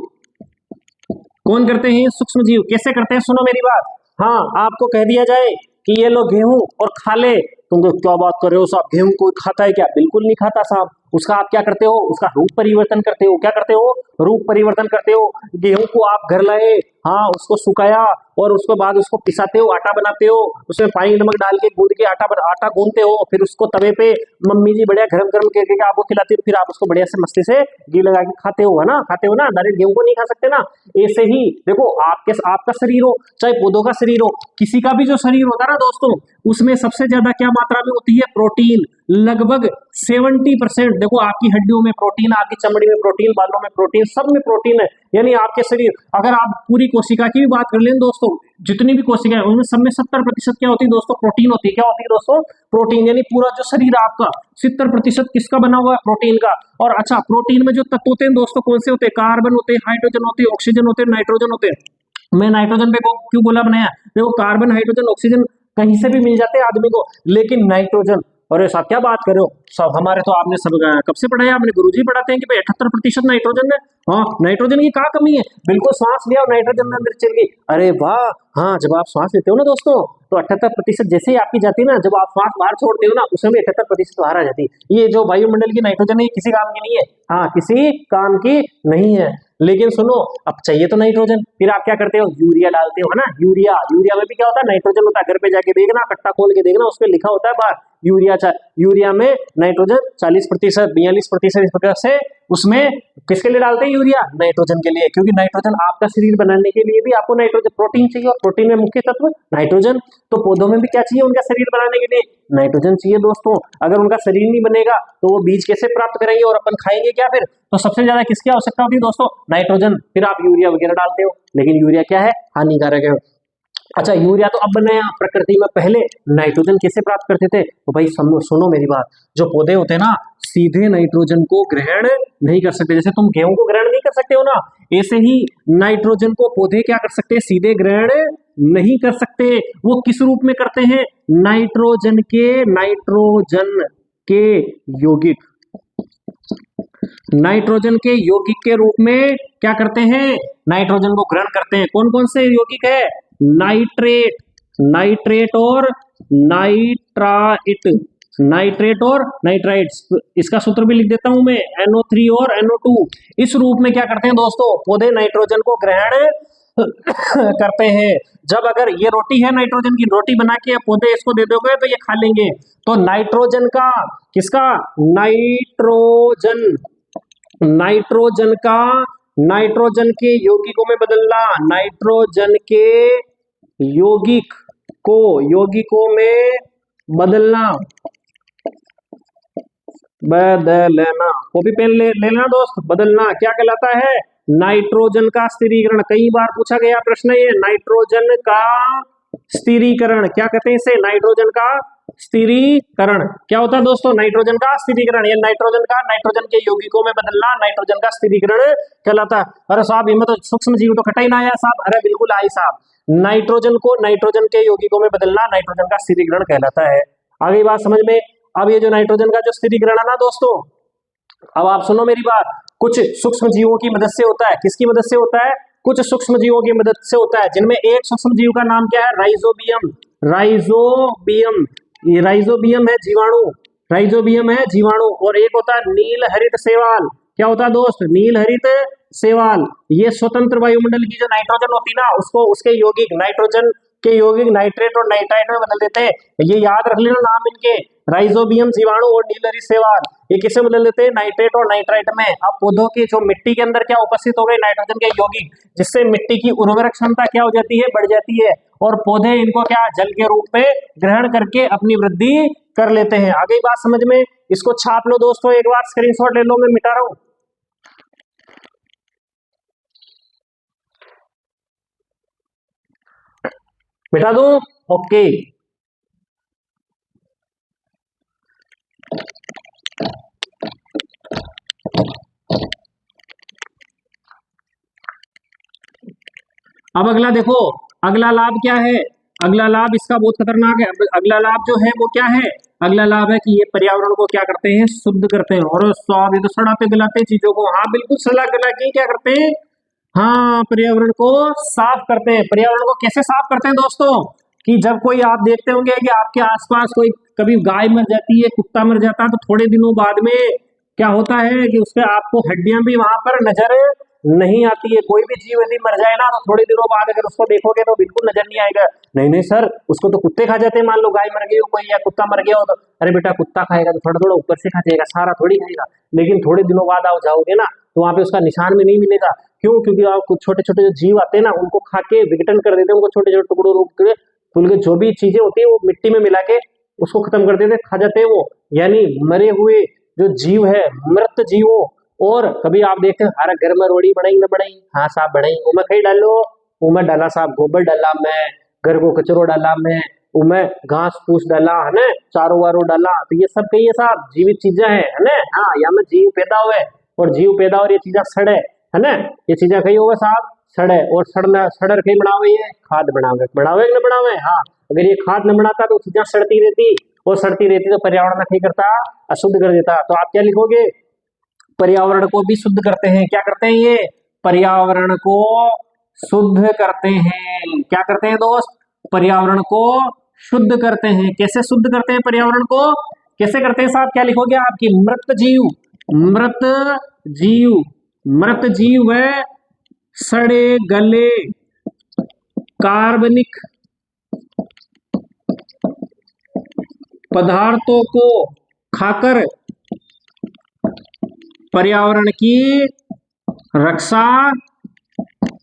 कौन करते हैं, सूक्ष्म जीव। कैसे करते हैं, सुनो मेरी बात। हाँ, आपको कह दिया जाए कि ये लो गेहूं और खा ले, तुम तो क्या बात कर रहे हो साहब, गेहूं कोई खाता है क्या, बिल्कुल नहीं खाता साहब। उसका आप क्या करते हो, उसका रूप परिवर्तन करते हो। क्या करते हो, रूप परिवर्तन करते हो। गेहूं को आप घर लाए, हाँ उसको सुखाया और उसके बाद उसको पिसाते हो, आटा बनाते हो, उसमें पानी नमक डाल के गूंद के आटा गूंदते हो, फिर उसको तवे पे मम्मी जी बढ़िया गरम गरम करके आपको खिलाती हो, फिर आप उसको बढ़िया से मस्ती से घी लगा के खाते हो, है ना, खाते हो ना। डायरेक्ट गेहूं को नहीं खा सकते ना। ऐसे ही देखो, आपका शरीर हो चाहे पौधों का शरीर हो, किसी का भी जो शरीर होता है ना दोस्तों, उसमें सबसे ज्यादा क्या मात्रा में होती है, प्रोटीन। लगभग 70%। देखो आपकी हड्डियों में प्रोटीन, आपकी चमड़ी में प्रोटीन, बालों में प्रोटीन, सब में प्रोटीन है। यानी आपके शरीर, अगर आप पूरी कोशिका की भी बात कर लें दोस्तों, जितनी भी कोशिका है उनमें सब में 70% क्या होती है दोस्तों, प्रोटीन होती है। क्या होती है दोस्तों, प्रोटीन। यानी पूरा जो शरीर आपका 70% किसका बना हुआ है, प्रोटीन का। और अच्छा, प्रोटीन में जो तत्व होते हैं दोस्तों कौन से होते हैं, कार्बन होते हैं, हाइड्रोजन होते हैं, ऑक्सीजन होते हैं, नाइट्रोजन होते हैं। मैं नाइट्रोजन पे क्यों बोला बनाया, देखो कार्बन, हाइड्रोजन, ऑक्सीजन कहीं से भी मिल जाते हैं आदमी को, लेकिन नाइट्रोजन, अरे साहब क्या बात कर रहे हो सब, हमारे तो आपने सब कब से पढ़ाया, आपने गुरुजी पढ़ाते हैं कि भाई 78% नाइट्रोजन है। हाँ, नाइट्रोजन की क्या कमी है, बिल्कुल सांस लिया और नाइट्रोजन में अंदर चल गई, अरे वाह। हाँ, जब आप सांस लेते हो ना दोस्तों, तो 78% जैसे ही आपकी जाती है ना, जब आप सांस बाहर छोड़ते हो ना, उसमें भी 78% बाहर आ जाती है। ये जो वायुमंडल की नाइट्रोजन है किसी काम की नहीं है, हाँ किसी काम की नहीं है। लेकिन सुनो, अब चाहिए तो नाइट्रोजन, फिर आप क्या करते हो, यूरिया डालते हो, है ना। यूरिया में भी क्या होता है, नाइट्रोजन होता है। घर पे जाके देखना, कट्टा खोल के देखना, उस पर लिखा होता है बाहर यूरिया में नाइट्रोजन 40%, 42%, इस प्रकार से उसमें किसके लिए डालते हैं यूरिया, नाइट्रोजन के लिए। क्योंकि नाइट्रोजन आपका शरीर बनाने के लिए भी आपको नाइट्रोजन, प्रोटीन चाहिए, और प्रोटीन में मुख्य तत्व नाइट्रोजन। तो पौधों में भी क्या चाहिए, उनका शरीर बनाने के लिए नाइट्रोजन चाहिए दोस्तों। अगर उनका शरीर नहीं बनेगा तो वो बीज कैसे प्राप्त करेंगे और अपन खाएंगे क्या फिर। तो सबसे ज्यादा किसकी आवश्यकता होती है दोस्तों, नाइट्रोजन। फिर आप यूरिया वगैरह डालते हो, लेकिन यूरिया क्या है, हानिकारक है। अच्छा, यूरिया तो अब बनाया, प्रकृति में पहले नाइट्रोजन कैसे प्राप्त करते थे, तो भाई सुनो मेरी बात, जो पौधे होते हैं ना, सीधे नाइट्रोजन को ग्रहण नहीं कर सकते। जैसे तुम गेहूं को ग्रहण नहीं कर सकते हो ना, ऐसे ही नाइट्रोजन को पौधे क्या कर सकते हैं, सीधे ग्रहण नहीं कर सकते। वो किस रूप में करते हैं, नाइट्रोजन के यौगिक, नाइट्रोजन के यौगिक के रूप में क्या करते हैं, नाइट्रोजन को ग्रहण करते हैं। कौन कौन से यौगिक है, नाइट्रेट, नाइट्रेट और नाइट्राइट, नाइट्रेट और नाइट्राइट। इसका सूत्र भी लिख देता हूं मैं, NO3 और NO2। इस रूप में क्या करते हैं दोस्तों, पौधे नाइट्रोजन को ग्रहण करते हैं। जब अगर ये रोटी है, नाइट्रोजन की रोटी बना के पौधे इसको दे दोगे तो ये खा लेंगे। तो नाइट्रोजन का, किसका, नाइट्रोजन, नाइट्रोजन का नाइट्रोजन के यौगिकों में बदलना, नाइट्रोजन के यौगिक को यौगिकों में बदलना, बदलना, कॉपी पेन ले लेना दोस्त, बदलना क्या कहलाता है, नाइट्रोजन का स्थिरीकरण। कई बार पूछा गया प्रश्न ये, नाइट्रोजन का स्थिरीकरण क्या कहते हैं इसे, नाइट्रोजन का स्थिरीकरण। क्या होता है दोस्तों, नाइट्रोजन का स्थिरीकरण, ये नाइट्रोजन का नाइट्रोजन के यौगिकों में बदलना नाइट्रोजन का स्थिरीकरण कहलाता है। अरे साहब इनमें तो सूक्ष्म जीव तो कटा ही ना आया साहब, अरे बिल्कुल आई साहब, नाइट्रोजन को नाइट्रोजन के यौगिकों में बदलना नाइट्रोजन का स्थिरीकरण कहलाता है। आगे बात समझ में। अब ये जो नाइट्रोजन का जो स्थिरीकरण है ना दोस्तों, अब आप सुनो मेरी बात, कुछ सूक्ष्म जीवों की मदद से होता है। किसकी मदद से होता है, कुछ सूक्ष्म जीवों की मदद से होता है, जिनमें एक सूक्ष्म जीव का नाम क्या है, राइजोबियम, राइजोबियम, ये राइजोबियम है जीवाणु, राइजोबियम है जीवाणु। और एक होता है नील हरित शैवाल। क्या होता है दोस्त, नील हरित शैवाल। ये स्वतंत्र वायुमंडल की जो नाइट्रोजन होती है ना, उसको उसके यौगिक, नाइट्रोजन के यौगिक नाइट्रेट और नाइट्राइट में बदल देते हैं। ये याद रख लेना नाम इनके, राइजोबियम जीवाणु और नील हरित शैवाल। ये किसे बदल देते हैं, नाइट्रेट और नाइट्राइट में। अब पौधों की जो मिट्टी के अंदर क्या उपस्थित हो गए, नाइट्रोजन के यौगिक, जिससे मिट्टी की उर्वरक क्षमता क्या हो जाती है, बढ़ जाती है। और पौधे इनको क्या, जल के रूप में ग्रहण करके अपनी वृद्धि कर लेते हैं। आगे बात समझ में, इसको छाप लो दोस्तों, एक बार स्क्रीनशॉट ले लो, मैं मिटा रहा हूं। मिटा दूं, ओके। अब अगला देखो, अगला लाभ क्या है, अगला लाभ इसका बहुत खतरनाक है। अगला लाभ जो है वो क्या है, अगला लाभ है कि ये पर्यावरण को क्या करते हैं, शुद्ध करते हैं। और स्वाद, ये तो सड़ाते गलाते चीजों को, हाँ बिल्कुल सड़ा गला के क्या करते हैं, हाँ पर्यावरण को साफ करते हैं। पर्यावरण को कैसे साफ करते हैं दोस्तों, कि जब कोई आप देखते होंगे कि आपके आसपास कोई कभी गाय मर जाती है, कुत्ता मर जाता है, तो थोड़े दिनों बाद में क्या होता है कि उसके आपको हड्डियां भी वहां पर नजर नहीं आती है। कोई भी जीव यदि मर जाए ना, तो थोड़े दिनों बाद अगर उसको देखोगे तो बिल्कुल नजर नहीं आएगा। नहीं नहीं सर, उसको तो कुत्ते खा जाते हैं, मान लो गाय मर गई हो कोई या कुत्ता मर गया हो तो, अरे बेटा कुत्ता खाएगा तो थोड़ा थोड़ा ऊपर से खा जाएगा, सारा थोड़ी खाएगा। लेकिन थोड़े दिनों बाद आप जाओगे ना, तो वहां पे उसका निशान भी नहीं मिलेगा। क्यों, क्योंकि आप कुछ छोटे छोटे जो जीव आते हैं ना, उनको खा के विघटन कर देते हैं, उनको छोटे छोटे टुकड़ों रूप के फूल के जो भी चीजें होती है वो मिट्टी में मिला के उसको खत्म कर देते, खा जाते हैं वो। यानी मरे हुए जो जीव है, मृत जीवों। और कभी आप देखते हैं, हमारा घर में रोड़ी बनाई न बनाई, हाँ साहब बनाई, उमें कहीं डालो, उमें डाला साहब गोबर डाला, मैं घर को कचरो डाला, मैं उमें घास फूस डाला है ना, चारों वारों डाला। तो ये सब कही है साहब जीवित चीजें है ना, हाँ यहाँ में जीव पैदा हुए और जीव पैदा और ये चीजें सड़े है ना, ये चीजें कही होगा साहब सड़े। और सड़ना सड़र कहीं बनावे, ये खाद बनावे, बनावे न बनावे, हाँ अगर ये खाद न बनाता तो चीजें सड़ती रहती, और सड़ती रहती तो पर्यावरण में क्या करता, अशुद्ध कर देता। तो आप क्या लिखोगे, पर्यावरण को भी शुद्ध करते हैं। क्या करते हैं ये, पर्यावरण को शुद्ध करते हैं। क्या करते हैं दोस्त, पर्यावरण को शुद्ध करते हैं। कैसे शुद्ध करते हैं पर्यावरण को, कैसे करते हैं साहब, क्या लिखोगे आपकी, मृत जीव, मृत जीव, मृत जीव है सड़े गले कार्बनिक पदार्थों को खाकर पर्यावरण की रक्षा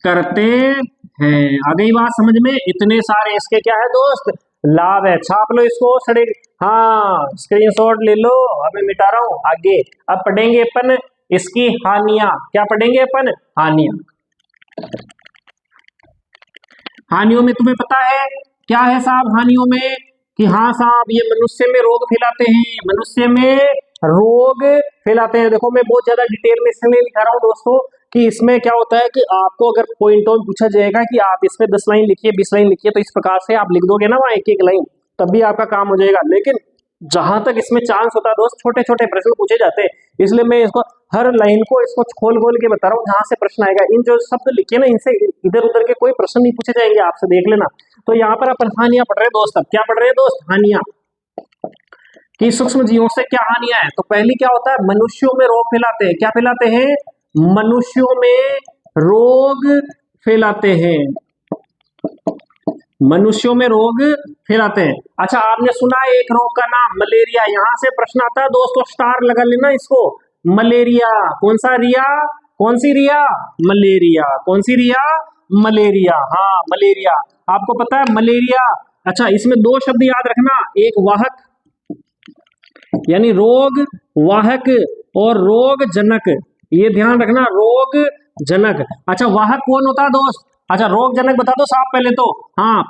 करते हैं। आ गई बात समझ में, इतने सारे इसके क्या है दोस्त, लाभ है। छाप लो इसको, सड़े, हाँ स्क्रीनशॉट ले लो, अभी मिटा रहा हूं आगे। अब पढ़ेंगे अपन इसकी हानियां। क्या पढ़ेंगे अपन, हानियां। हानियों में तुम्हें पता है क्या है साहब, हानियों में कि हाँ साहब ये मनुष्य में रोग फैलाते हैं, मनुष्य में रोग फैलाते हैं। देखो मैं बहुत ज्यादा डिटेल में इसलिए लिखा रहा हूँ दोस्तों कि इसमें क्या होता है कि आपको अगर पॉइंट ऑन पूछा जाएगा कि आप इसमें 10 लाइन लिखिए, 20 लाइन लिखिए, तो इस प्रकार से आप लिख दोगे ना वहाँ एक एक लाइन, तब भी आपका काम हो जाएगा। लेकिन जहां तक इसमें चांस होता है दोस्त, छोटे छोटे प्रश्न पूछे जाते हैं, इसलिए मैं इसको हर लाइन को इसको खोल खोल के बता रहा हूँ जहां से प्रश्न आएगा। इन जो शब्द लिखे ना, इनसे इधर उधर के कोई प्रश्न नहीं पूछे जाएंगे आपसे, देख लेना। तो यहाँ पर अपन हानियां पढ़ रहे हैं दोस्त। अब क्या पढ़ रहे हैं दोस्त? हानियां, कि सूक्ष्म जीवों से क्या हानियां है। तो पहली क्या होता है? मनुष्यों में रोग फैलाते हैं। क्या फैलाते हैं? मनुष्यों में रोग फैलाते हैं, मनुष्यों में रोग फैलाते हैं। अच्छा, आपने सुना है एक रोग का नाम मलेरिया। यहां से प्रश्न आता है दोस्तों, स्टार लगा लेना इसको। मलेरिया, कौन सा रिया? कौन सी रिया? मलेरिया। कौन सी रिया? मलेरिया। हाँ, मलेरिया। आपको पता है मलेरिया। अच्छा, इसमें दो शब्द याद रखना, एक वाहक यानी रोग वाहक और रोग जनक, ये ध्यान रखना, रोग जनक। अच्छा, वाहक कौन होता है दोस्त? अच्छा, रोग जनक बता दो साहब पहले तो। हाँ,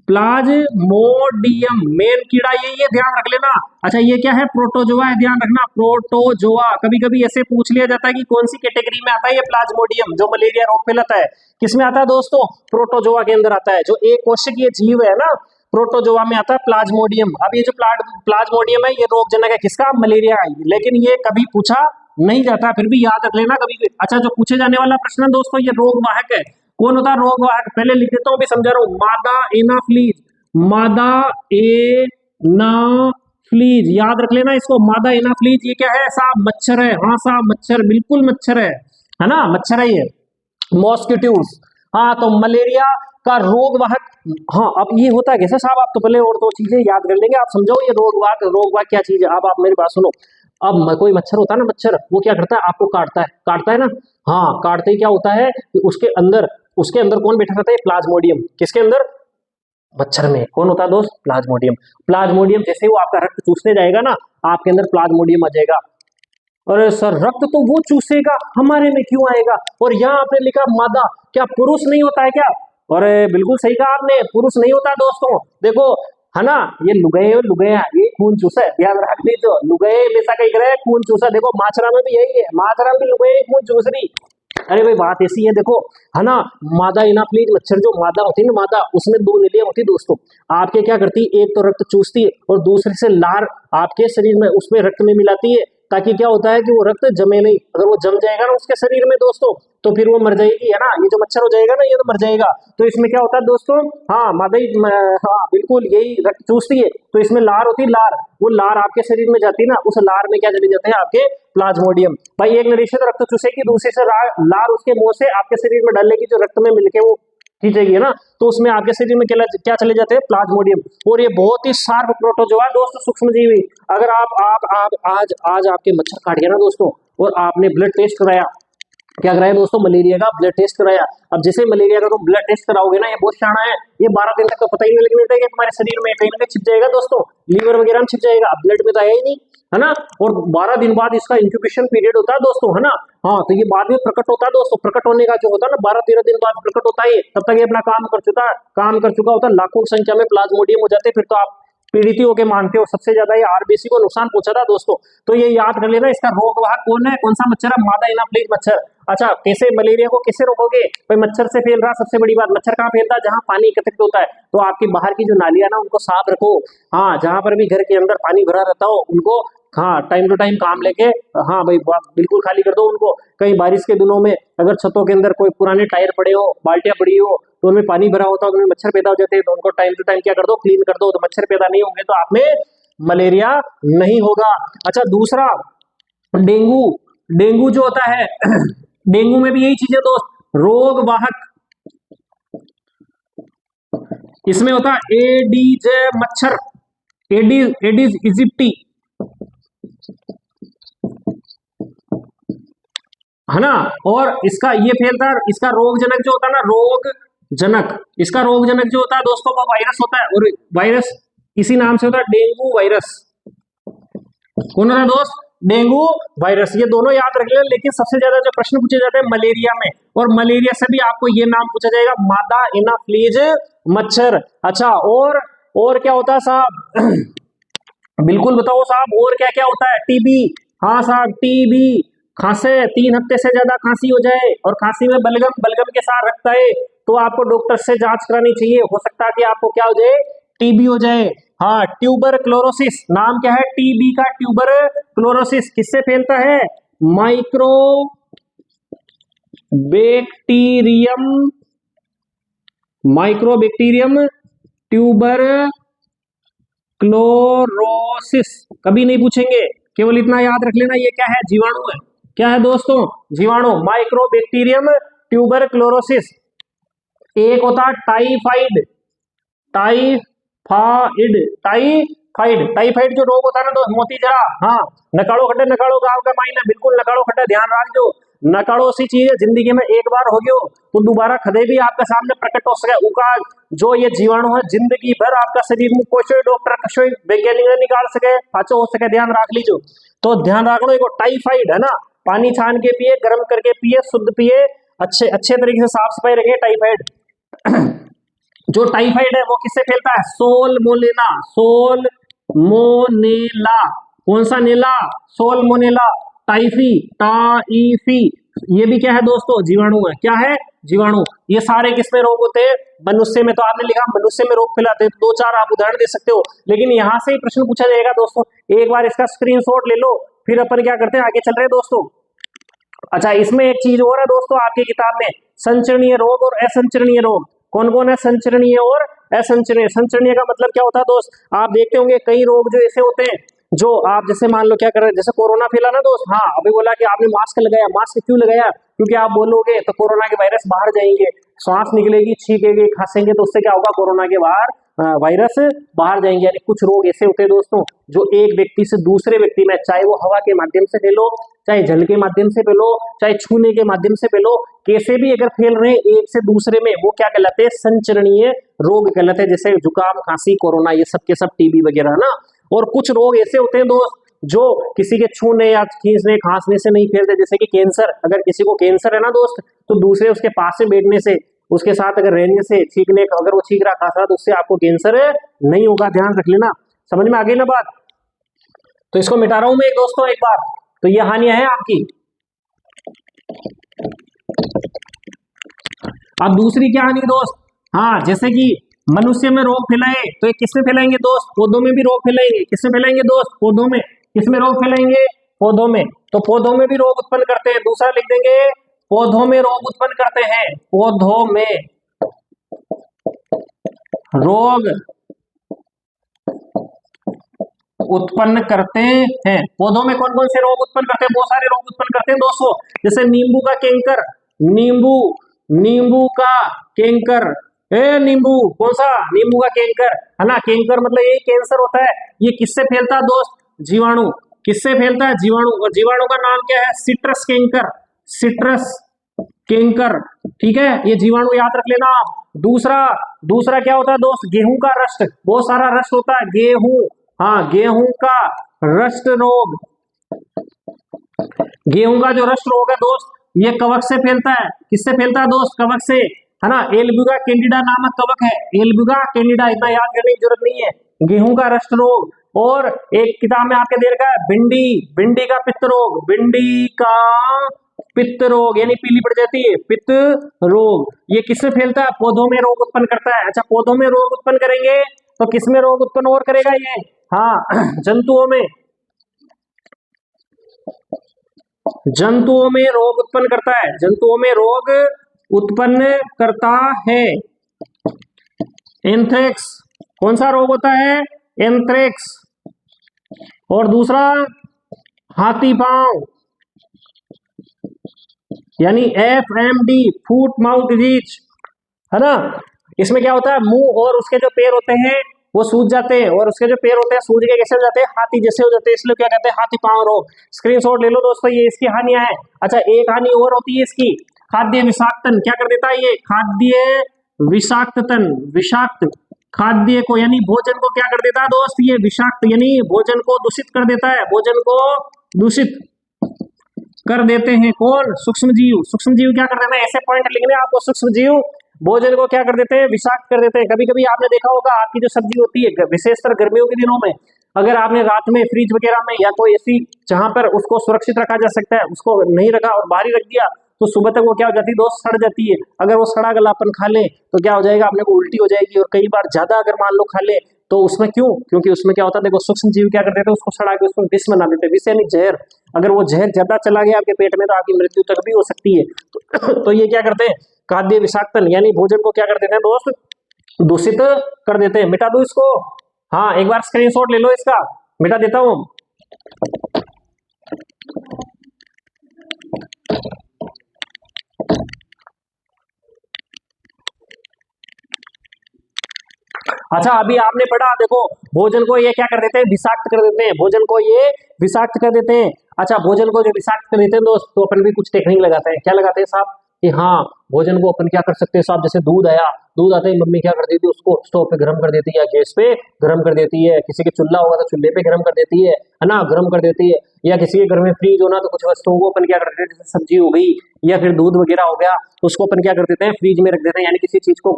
प्लाज्मोडियम मेन कीड़ा यही है, ध्यान रख लेना। अच्छा, ये क्या है? प्रोटोजोआ है, ध्यान रखना, प्रोटोजोआ। कभी कभी ऐसे पूछ लिया जाता है कि कौन सी कैटेगरी में आता है ये प्लाज्मोडियम जो मलेरिया रोग फैलाता है। किसमें आता है दोस्तों? प्रोटोजोआ के अंदर आता है। जो एक कोशिकीय जीव है ना, प्रोटोजोआ में आता है प्लाज्मोडियम। अब ये जो प्लाज्मोडियम है, ये रोगजनक है, किसका? मलेरिया है। लेकिन ये कभी पूछा नहीं जाता, फिर भी याद रख लेना कभी भी। अच्छा, जो पूछे जाने वाला प्रश्न है दोस्तों, ये रोग वाहक है। कौन होता है रोग वाहक? पहले लिख देता हूं, भी समझा रहा हूं। मादा एनाफ्लीज, मादा एनाफ्लीज, याद रख लेना इसको। मादा एनाफ्लीज ये क्या है साहब? मच्छर है। हाँ साहब, मच्छर, बिल्कुल मच्छर है ना, मच्छर है ये। मॉस्किटोज। हाँ, तो मलेरिया का रोग वाहक। हाँ, अब ये होता है कैसे साहब? आप तो पहले और दो चीजें याद कर लेंगे, आप समझो ये रोग वाहक क्या चीज है। अब आप मेरी बात सुनो। अब कोई मच्छर होता है ना, मच्छर वो क्या करता है? आपको काटता है ना। हाँ, काटते ही क्या होता है कि उसके अंदर कौन बैठा रहता है? प्लाज्मोडियम। किसके अंदर? मच्छर में। कौन होता है दोस्त? प्लाज्मोडियम। प्लाज्मोडियम जैसे ही वो आपका रक्त चूसने जाएगा ना, आपके अंदर प्लाज्मोडियम आ जाएगा। अरे सर, रक्त तो वो चूसेगा, हमारे में क्यों आएगा? और यहाँ आपने लिखा मादा, क्या पुरुष नहीं होता है क्या? अरे बिल्कुल सही कहा आपने, पुरुष नहीं होता दोस्तों। देखो, है ना, ये लुगया ये खून चूसा है, ध्यान रख लीजिए। लुगये हमेशा कहीं करे खून चूसा। देखो माछरा में भी यही है, माछरा में भी लुगये खून चूस रही। अरे भाई, बात ऐसी है, देखो, है ना, मादा एनाफ्लीज मच्छर जो मादा होती है ना, मादा, उसमें दो निलियां होती है दोस्तों। आपके क्या करती है? एक तो रक्त चूसती है और दूसरे से लार आपके शरीर में उसमें रक्त में मिलाती है, ताकि क्या होता है कि वो रक्त जमे नहीं। अगर वो जम जाएगा ना उसके शरीर में दोस्तों, तो फिर वो मर जाएगी, है ना। ये जो मच्छर हो जाएगा ना, ये तो मर जाएगा। तो इसमें क्या होता है दोस्तों? हाँ, हाँ बिल्कुल, यही रक्त चूसती है, तो इसमें लार होती है, लार। वो लार आपके शरीर में जाती है ना, उस लार में क्या चले जाते हैं? आपके प्लाज्मोडियम। भाई, एक नरेश तो रक्त चूसेगी, दूसरे से लार उसके मुंह से आपके शरीर में डालेगी, जो रक्त में मिलके वो खींचेगी, है ना। तो उसमें आपके शरीर में क्या चले जाते हैं? प्लाज्मोडियम। और ये बहुत ही शार्प प्रोटोजोआ दोस्तों, सूक्ष्म जीवी। अगर आप आज आपके मच्छर काट गया ना दोस्तों, और आपने ब्लड टेस्ट कराया, क्या कराया दोस्तों? मलेरिया का ब्लड टेस्ट कराया। अब जैसे मलेरिया का तुम ब्लड टेस्ट कराओगे ना, ये बहुत शाना है, ये 12 दिन तक तो पता ही नहीं लगने देगा, तुम्हारे शरीर में कहीं ना कहीं छिप जाएगा दोस्तों, लीवर वगैरह में छिप जाएगा, अब ब्लड में तो आया ही नहीं, है ना। और 12 दिन बाद इसका इंक्यूबेशन पीरियड होता है दोस्तों, है ना। हाँ, तो ये बाद में प्रकट होता है दोस्तों। प्रकट होने का जो होता है ना, 12-13 दिन बाद प्रकट होता है। तब तक ये अपना काम कर चुका होता है। लाखों की संख्या में प्लाज्मोडियम हो जाते हैं, फिर तो आप पीड़ित होकर मानते हो। सबसे ज्यादा ये आरबीसी को नुकसान पहुंचा था दोस्तों। तो ये याद कर लेना, इसका रोग वाहक कौन है? कौन सा मच्छर है? मादा एनाफ्लीज मच्छर। अच्छा, कैसे मलेरिया को कैसे रोकोगे? भाई, मच्छर से फैल रहा, सबसे बड़ी बात, मच्छर कहाँ फैलता है? जहां पानी एकत्रित होता है। तो आपकी बाहर की जो नालियां ना, उनको साफ रखो। हाँ, जहां पर भी घर के अंदर पानी भरा रहता हो, उनको हाँ टाइम टू टाइम काम लेके, हाँ भाई, बिल्कुल खाली कर दो उनको। कहीं बारिश के दिनों में अगर छतों के अंदर कोई पुराने टायर पड़े हो, बाल्टियां पड़ी हो, तो उनमें पानी भरा होता है, उनमें मच्छर पैदा हो जाते हैं, तो उनको टाइम टू टाइम क्या कर दो? क्लीन कर दो। तो मच्छर पैदा नहीं होंगे, तो आप में मलेरिया नहीं होगा। अच्छा, दूसरा डेंगू। डेंगू जो होता है डेंगू में भी यही चीज है दोस्त, रोग वाहक। इसमें होता है एडीज मच्छर, एडीज इजिप्टी, है ना। और इसका ये फैलता है, इसका रोग जनक जो होता है ना, रोग जनक, इसका रोग जनक जो होता है दोस्तों, वो वायरस होता है। और वायरस इसी नाम से होता है, डेंगू वायरस। कौन होता है दोस्त? Dengue virus. ये दोनों याद रख ले। लेकिन सबसे ज्यादा जो प्रश्न पूछे जाते हैं मलेरिया में, और मलेरिया से भी आपको ये नाम पूछा जाएगा, मादा एनाफ्लीज मच्छर। अच्छा, और क्या होता है साहब? बिल्कुल बताओ साहब, और क्या क्या होता है? टीबी। हाँ साहब, टीबी। खांसे, 3 हफ्ते से ज्यादा खांसी हो जाए और खांसी में बलगम के साथ रखता है, तो आपको डॉक्टर से जांच करानी चाहिए। हो सकता है कि आपको क्या हो जाए? टीबी हो जाए। हाँ, ट्यूबर क्लोरोसिस। नाम क्या है? टीबी का ट्यूबर क्लोरोसिस। किससे फैलता है? Micro bacterium, mycobacterium tuber chlorosis. कभी नहीं पूछेंगे, केवल इतना याद रख लेना, ये क्या है? जीवाणु है। क्या है दोस्तों? जीवाणु, माइक्रोबैक्टीरियम ट्यूबर क्लोरोसिस। एक होता है टाइफाइड, टाइफाइड, टाइफाइड, टाइफाइड जो रोग होता है ना दोस्त, मोती जरा, हाँ, नकाड़ो खड्डे, नकाड़ो गांव का माइना, बिल्कुल नकाड़ो खड्डे, ध्यान रख जो। नकाड़ो सी चीज है, जिंदगी में एक बार हो गयो तो दोबारा कदे भी आपके सामने प्रकट हो सके। उका जो ये जीवाणु है जिंदगी भर आपका शरीर में कोई डॉक्टर कोई वैज्ञानिक ने निकाल सके, पाचो हो सके, ध्यान रख लीजिए। तो ध्यान रख लो, एक टाइफाइड है ना, पानी छान के पिए, गर्म करके पिए, शुद्ध पिए, अच्छे अच्छे तरीके से साफ सफाई रखे। टाइफाइड जो टाइफाइड है वो किससे फैलता है? सोलमोनेला, सोलमोनेला। कौन सा नेला? सोलमोनेला। टाइफी, टाइफी, ये भी क्या है दोस्तों? जीवाणु है। क्या है? जीवाणु। ये सारे किसमें रोग होते हैं? मनुष्य में। तो आपने लिखा मनुष्य में रोग फैलाते हैं, दो चार आप उदाहरण दे सकते हो, लेकिन यहां से ही प्रश्न पूछा जाएगा दोस्तों। एक बार इसका स्क्रीनशॉट ले लो, फिर अपन क्या करते हैं, आगे चल रहे हैं दोस्तों। अच्छा, इसमें एक चीज और है दोस्तों आपकी किताब में, संचरणीय रोग और असंचरणीय रोग। कौन कौन है? संचरणीय और असंचरणीय। संचरणीय का मतलब क्या होता है दोस्त? आप देखते होंगे कई रोग जो ऐसे होते हैं, जो आप जैसे मान लो क्या कर रहे हैं, जैसे कोरोना फैला ना दोस्त, हाँ, अभी बोला कि आपने मास्क लगाया, मास्क क्यों लगाया? क्योंकि आप बोलोगे तो कोरोना के वायरस बाहर जाएंगे, सांस निकलेगी, छींकेंगे, खांसेंगे, तो उससे क्या होगा? कोरोना के बाहर वायरस बाहर जाएंगे। यानी कुछ रोग ऐसे होते हैं दोस्तों जो एक व्यक्ति से दूसरे व्यक्ति में, चाहे वो हवा के माध्यम से फैलो, चाहे जल के माध्यम से फैलो, चाहे छूने के माध्यम से फैलो, कैसे भी अगर फैल रहे हैं एक से दूसरे में, वो क्या कहलाते हैं? संचरणीय रोग कहलाते हैं। जैसे जुकाम, खांसी, कोरोना, ये सब के सब, टीबी वगैरह ना। और कुछ रोग ऐसे होते हैं दोस्त जो किसी के छूने या खींचने खांसने से नहीं फैलते। जैसे कि कैंसर, अगर किसी को कैंसर है ना दोस्त, तो दूसरे उसके पास से बैठने से, उसके साथ अगर रहने से, छींकने, अगर वो छींक रहा, खांस रहा, तो उससे आपको कैंसर नहीं होगा। ध्यान रख लेना। समझ में आ गई ना बात? तो इसको मिटा रहा हूं मैं दोस्तों एक बार। तो ये हानियां है आपकी। अब दूसरी क्या हानि दोस्त? हाँ, जैसे कि मनुष्य में रोग फैलाए, तो ये किसमें फैलाएंगे दोस्त? पौधों में भी रोग फैलाएंगे। किसमें फैलाएंगे दोस्त? पौधों में। किसमें रोग फैलाएंगे? पौधों में। तो पौधों में भी रोग उत्पन्न करते हैं। दूसरा लिख देंगे, पौधों में रोग उत्पन्न करते हैं। पौधों में रोग उत्पन्न करते हैं। पौधों में कौन कौन से रोग उत्पन्न करते हैं? बहुत सारे रोग उत्पन्न करते हैं दोस्तों। जैसे नींबू का कैंकर, नींबू का कैंकर, नींबू, कौन सा? नींबू का कैंकर, है ना। कैंकर मतलब यही कैंसर होता है। ये किससे फैलता है दोस्त? जीवाणु। किससे फैलता है? जीवाणु। और जीवाणु का नाम क्या है? Citrus canker, citrus canker. ठीक है, ये जीवाणु याद रख लेना आप। दूसरा क्या होता है दोस्त? गेहूं का रस्ट। बहुत सारा रस्ट होता है, गेहूं, हाँ, गेहूं का रस्ट रोग। गेहूं का जो रस्ट रोग है दोस्त, ये कवक से फैलता है। किससे फैलता है दोस्त? कवक से, है ना। एल्ब्यूगा कैंडिडा नामक कवक है, एल्ब्यूगा कैंडिडा, इतना याद करने की जरूरत नहीं है। गेहूं का रस्ट रोग। और एक किताब में आपके दे रखा है भिंडी का पित्त रोग, भिंडी का पित्त रोग, यानी पीली पड़ जाती है, पित्त रोग। ये किससे फैलता है? पौधों में रोग उत्पन्न करता है। अच्छा, पौधों में रोग उत्पन्न करेंगे तो किसमें रोग उत्पन्न और करेगा ये? हाँ, जंतुओं में। जंतुओं में रोग उत्पन्न करता है। जंतुओं में रोग उत्पन्न करता है। एंथ्रेक्स, कौन सा रोग होता है? एंथ्रेक्स। और दूसरा हाथी पांव, यानी FMD, फुट माउथ डिजीज, है ना। इसमें क्या होता है? मुंह और उसके जो पैर होते हैं वो सूज जाते हैं, और उसके जो पैर होते हैं सूज के कैसे हो जाते हैं? हाथी जैसे हो जाते हैं, इसलिए क्या कहते हैं? हाथी पांव रोग। स्क्रीनशॉट ले लो दोस्तों, ये इसकी हानियां हैं। अच्छा, एक हानि और होती है इसकी, खाद्य विषाक्तन। क्या कर देता है ये? खाद्य विषाक्तन, विषाक्त खाद्य को, यानी भोजन को क्या कर देता है दोस्त? ये विषाक्त, यानी भोजन को दूषित कर देता है। भोजन को दूषित कर देते हैं कौन? सूक्ष्म जीव। सूक्ष्म जीव क्या कर देते हैं? ऐसे पॉइंट लिखने आपको। सूक्ष्म जीव भोजन को क्या कर देते हैं? विषाक्त कर देते हैं। कभी कभी आपने देखा होगा, आपकी जो सब्जी होती है, विशेषकर गर्मियों के दिनों में, अगर आपने रात में फ्रिज वगैरह में या कोई ऐसी जहां पर उसको सुरक्षित रखा जा सकता है, उसको नहीं रखा और बाहर ही रख दिया, तो सुबह तक वो क्या हो जाती है दोस्त? सड़ जाती है। अगर वो सड़ा गला अपन खा ले तो क्या हो जाएगा? अपने को उल्टी हो जाएगी। और कई बार ज्यादा अगर मान लो खा ले तो उसमें क्यों? क्योंकि उसमें क्या होता है, देखो सूक्ष्म जीव क्या करते थे, उसको सड़ा के उसमें विष बना देते, विष यानी जहर। अगर वो जहर ज्यादा चला गया आपके पेट में तो आपकी मृत्यु तक भी हो सकती है। तो ये क्या करते हैं, खाद्य विषाक्तन यानी भोजन को क्या कर देते हैं दोस्त, दूषित कर देते हैं। मिटा दो इसको, हाँ एक बार स्क्रीनशॉट ले लो इसका, मिटा देता हूं। अच्छा अभी आपने पढ़ा, देखो भोजन को ये क्या कर देते हैं, विषाक्त कर देते हैं, भोजन को ये विषाक्त कर देते हैं। अच्छा भोजन को जो विषाक्त कर देते हैं दोस्त, तो अपन भी कुछ टेक्निक लगाते हैं। क्या लगाते हैं साहब कि हाँ भोजन को अपन क्या कर सकते हैं साहब, जैसे दूध आया, दूध आते ही मम्मी क्या कर देती है, उसको स्टोव पे गर्म कर देती है या गैस पे गर्म कर देती है, किसी के चूल्हा होगा तो चूल्हे पे गर्म कर देती है ना, गर्म कर देती है। या किसी के घर में फ्रीज होना तो कुछ वस्तुओं को अपन क्या कर देते हैं, जैसे सब्जी हो गई या फिर दूध वगैरह हो गया, तो उसको अपन क्या कर देते हैं, फ्रीज में रख देते हैं, यानी किसी चीज को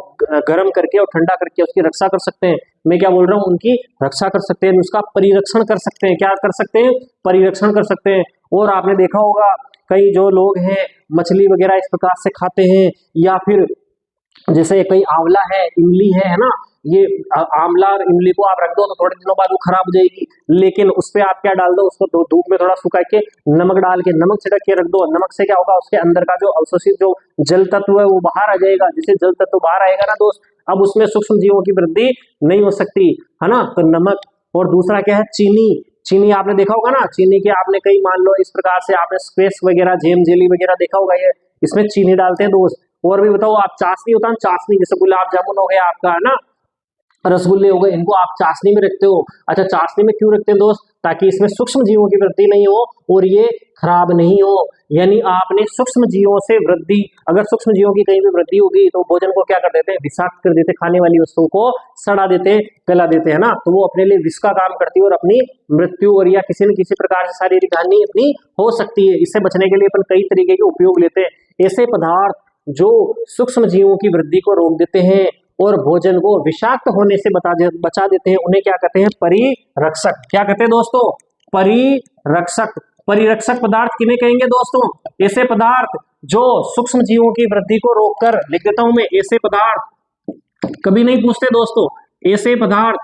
गर्म करके और ठंडा करके उसकी रक्षा कर सकते हैं। मैं क्या बोल रहा हूँ, उनकी रक्षा कर सकते हैं, उसका परिरक्षण कर सकते हैं। क्या कर सकते हैं, परिरक्षण कर सकते हैं। और आपने देखा होगा कई जो लोग हैं मछली वगैरह इस प्रकार से खाते हैं, या फिर जैसे कई आंवला है, इमली है ना, ये आंवला और इमली को आप रख दो तो थोड़े दिनों बाद वो खराब हो जाएगी, लेकिन उस पे आप क्या डाल दो, उसको धूप में थोड़ा सुखा के नमक डाल के, नमक छिड़क के रख दो। नमक से क्या होगा, उसके अंदर का जो अवशोषित जो जल तत्व है वो बाहर आ जाएगा। जिससे जल तत्व बाहर आएगा ना दोस्त, अब उसमें सूक्ष्म जीवों की वृद्धि नहीं हो सकती है ना। तो नमक, और दूसरा क्या है, चीनी। चीनी आपने देखा होगा ना, चीनी के आपने कई मान लो इस प्रकार से आपने स्क्वेश वगैरह, जेम जेली वगैरह देखा होगा, ये इसमें चीनी डालते हैं दोस्त। और भी बताओ आप, चाशनी होता है, चाशनी जैसे गुलाब जामुन हो गया आपका है ना, रसगुल्ले हो गए, इनको आप चाशनी में रखते हो। अच्छा चाशनी में क्यों रखते हैं दोस्त, ताकि इसमें सूक्ष्म जीवों की वृद्धि नहीं हो और ये खराब नहीं हो। यानी आपने सूक्ष्म जीवों से वृद्धि, अगर सूक्ष्म जीवों की कहीं भी वृद्धि होगी तो भोजन को क्या कर देते हैं, विषाक्त कर देते, खाने वाली वस्तुओं को सड़ा देते, गला देते हैं ना, तो वो अपने लिए विष का काम करती है और अपनी मृत्यु और या किसी न किसी प्रकार से शारीरिक हानि अपनी हो सकती है। इससे बचने के लिए अपन कई तरीके के उपयोग लेते हैं। ऐसे पदार्थ जो सूक्ष्म जीवों की वृद्धि को रोक देते हैं और भोजन को विषाक्त होने से बचा देते हैं, उन्हें क्या कहते हैं, परिरक्षक। क्या कहते हैं दोस्तों, परिरक्षक। परिरक्षक पदार्थ किन्हें कहेंगे दोस्तों, ऐसे पदार्थ जो सूक्ष्म जीवों की वृद्धि को रोककर, लिख देता हूं मैं, ऐसे पदार्थ, कभी नहीं पूछते दोस्तों, ऐसे पदार्थ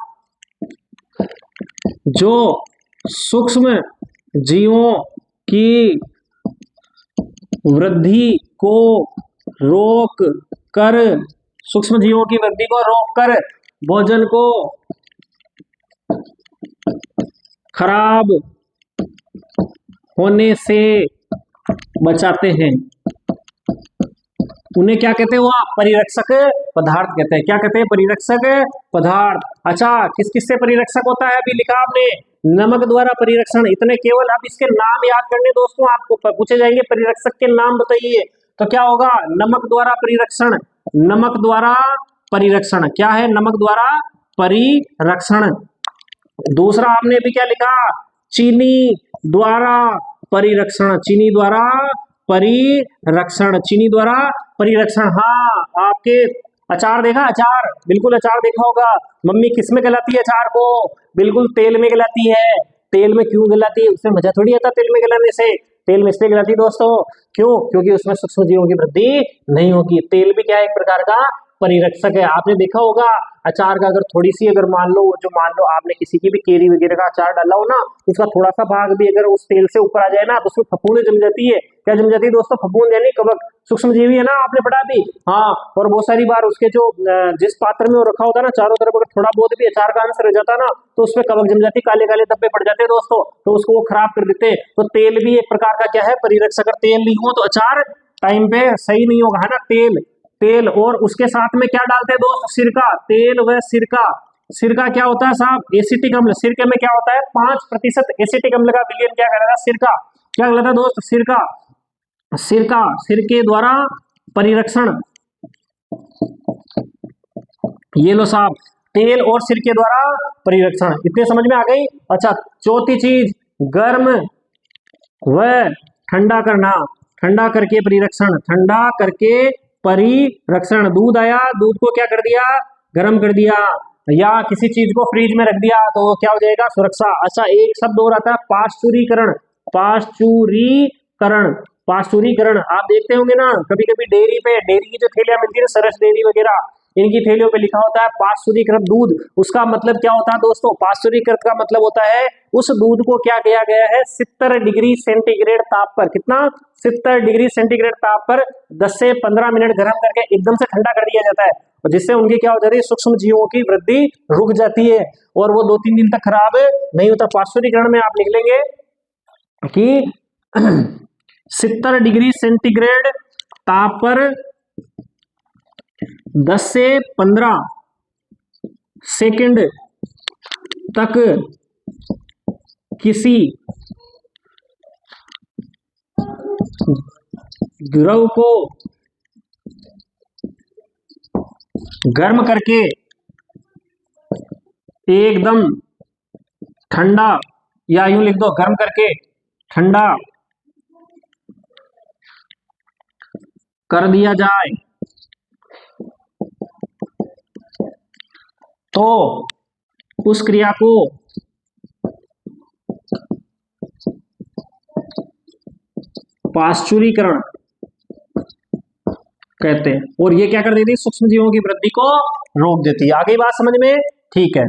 जो सूक्ष्म जीवों की वृद्धि को रोक कर, सूक्ष्म जीवों की वृद्धि को रोककर भोजन को खराब होने से बचाते हैं, उन्हें क्या कहते हैं, वह परिरक्षक पदार्थ कहते हैं। क्या कहते हैं, परिरक्षक पदार्थ। अच्छा किस किस से परिरक्षक होता है, अभी लिखा आपने, नमक द्वारा परिरक्षण। इतने केवल अब इसके नाम याद करने दोस्तों, आपको पूछे जाएंगे परिरक्षक के नाम बताइए, तो क्या होगा, नमक द्वारा परिरक्षण। नमक द्वारा परिरक्षण क्या है, नमक द्वारा परिरक्षण। दूसरा आपने अभी क्या लिखा, चीनी द्वारा परिरक्षण, चीनी द्वारा परिरक्षण, चीनी द्वारा परिरक्षण। हाँ आपके अचार देखा, अचार, बिल्कुल अचार देखा होगा, मम्मी किस में गलाती है अचार को, बिल्कुल तेल में गलाती है। तेल में क्यों गलाती है, उसमें मजा थोड़ी आता तेल में गलाने से, तेल में इसलिए गलाती है दोस्तों, क्यों, क्योंकि उसमें सूक्ष्म जीवों की वृद्धि नहीं होगी। तेल भी क्या है, एक प्रकार का परिरक्षक है। आपने देखा होगा अचार का, अगर थोड़ी सी, अगर मान लो आपने किसी की भी केरी वगैरह का अचार डाला हो ना, उसका थोड़ा सा भाग भी अगर उस तेल से ऊपर आ जाए ना, तो उसमें फफूंद जम जाती है। क्या जम जाती है दोस्तों, फफूंद यानी कवक, सूक्ष्म जीवी है ना, आपने पढ़ा भी। हाँ, और बहुत सारी बार उसके जो जिस पात्र में वो रखा होता है ना, चारों तरफ अगर थोड़ा बहुत भी अचार का अंश रह जाता ना, तो उसमें कवक जम जाती, काले काले धब्बे पड़ जाते हैं दोस्तों, तो उसको वो खराब कर देते। तो तेल भी एक प्रकार का क्या है, परिरक्षक। अगर तेल नहीं हो तो अचार टाइम पे सही नहीं होगा, है ना। तेल, तेल, और उसके साथ में क्या डालते हैं दोस्त, सिरका। तेल व सिरका, सिरका क्या होता है साहब, एसिटिक अम्ल। सिरके में क्या होता है, 5% एसिटिक अम्ल का विलयन क्या कहलाता है, सिरका। क्या कहलाता है दोस्त, सिरका। सिरका, सिरके द्वारा परिरक्षण। ये लो साहब, तेल और सिरके द्वारा परिरक्षण, इतने समझ में आ गई। अच्छा चौथी चीज, गर्म व ठंडा करना, ठंडा करके परिरक्षण, ठंडा करके परिरक्षण। दूध आया, दूध को क्या कर दिया, गर्म कर दिया, या किसी चीज को फ्रिज में रख दिया तो क्या हो जाएगा, सुरक्षा। अच्छा एक शब्द और आता है, पाश्चुरीकरण। पाश्चुरीकरण, पाश्चुरीकरण आप देखते होंगे ना कभी कभी डेयरी पे, डेयरी की जो थैलियां मिलती है, सरस डेयरी वगैरह, इनकी थैलियों पे लिखा होता है पाश्चुरीकृत दूध। उसका मतलब क्या होता है दोस्तों? पाश्चुरीकृत का मतलब होता है उस दूध को क्या किया गया है 70 डिग्री सेंटीग्रेड ताप पर, कितना 70 डिग्री सेंटीग्रेड ताप पर 10 से 15 मिनट गर्म करके एकदम से ठंडा कर दिया जाता है, और जिससे उनकी क्या हो जाती है सूक्ष्म जीवों की वृद्धि रुक जाती है और वो 2-3 दिन तक खराब नहीं होता। पाश्चुरीकरण में आप लिख लेंगे कि 70 डिग्री सेंटीग्रेड ताप पर 10 से 15 सेकंड तक किसी द्रव को गर्म करके एकदम ठंडा, या यूं लिख दो गर्म करके ठंडा कर दिया जाए तो उस क्रिया को पाश्चुरीकरण कहते हैं। और ये क्या कर देती है सूक्ष्म जीवों की वृद्धि को रोक देती है। आगे बात समझ में? ठीक है।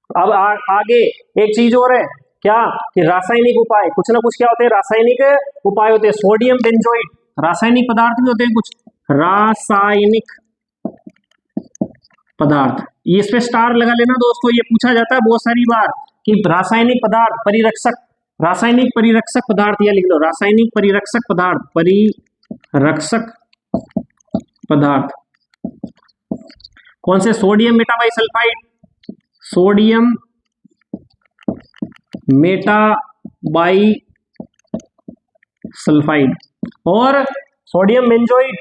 अब आगे एक चीज और है क्या कि रासायनिक उपाय, कुछ ना कुछ क्या होते हैं रासायनिक उपाय होते हैं। सोडियम बेंजोइट रासायनिक पदार्थ भी होते हैं, कुछ रासायनिक पदार्थ, ये इस पे स्टार लगा लेना दोस्तों। ये पूछा जाता है बहुत सारी बार कि रासायनिक पदार्थ परिरक्षक, रासायनिक परिरक्षक पदार्थ, या लिख लो रासायनिक परिरक्षक पदार्थ, परिरक्षक पदार्थ कौन से? सोडियम मेटाबाइसल्फाइड, सोडियम मेटाबाइसल्फाइड और सोडियम बेंजोइट।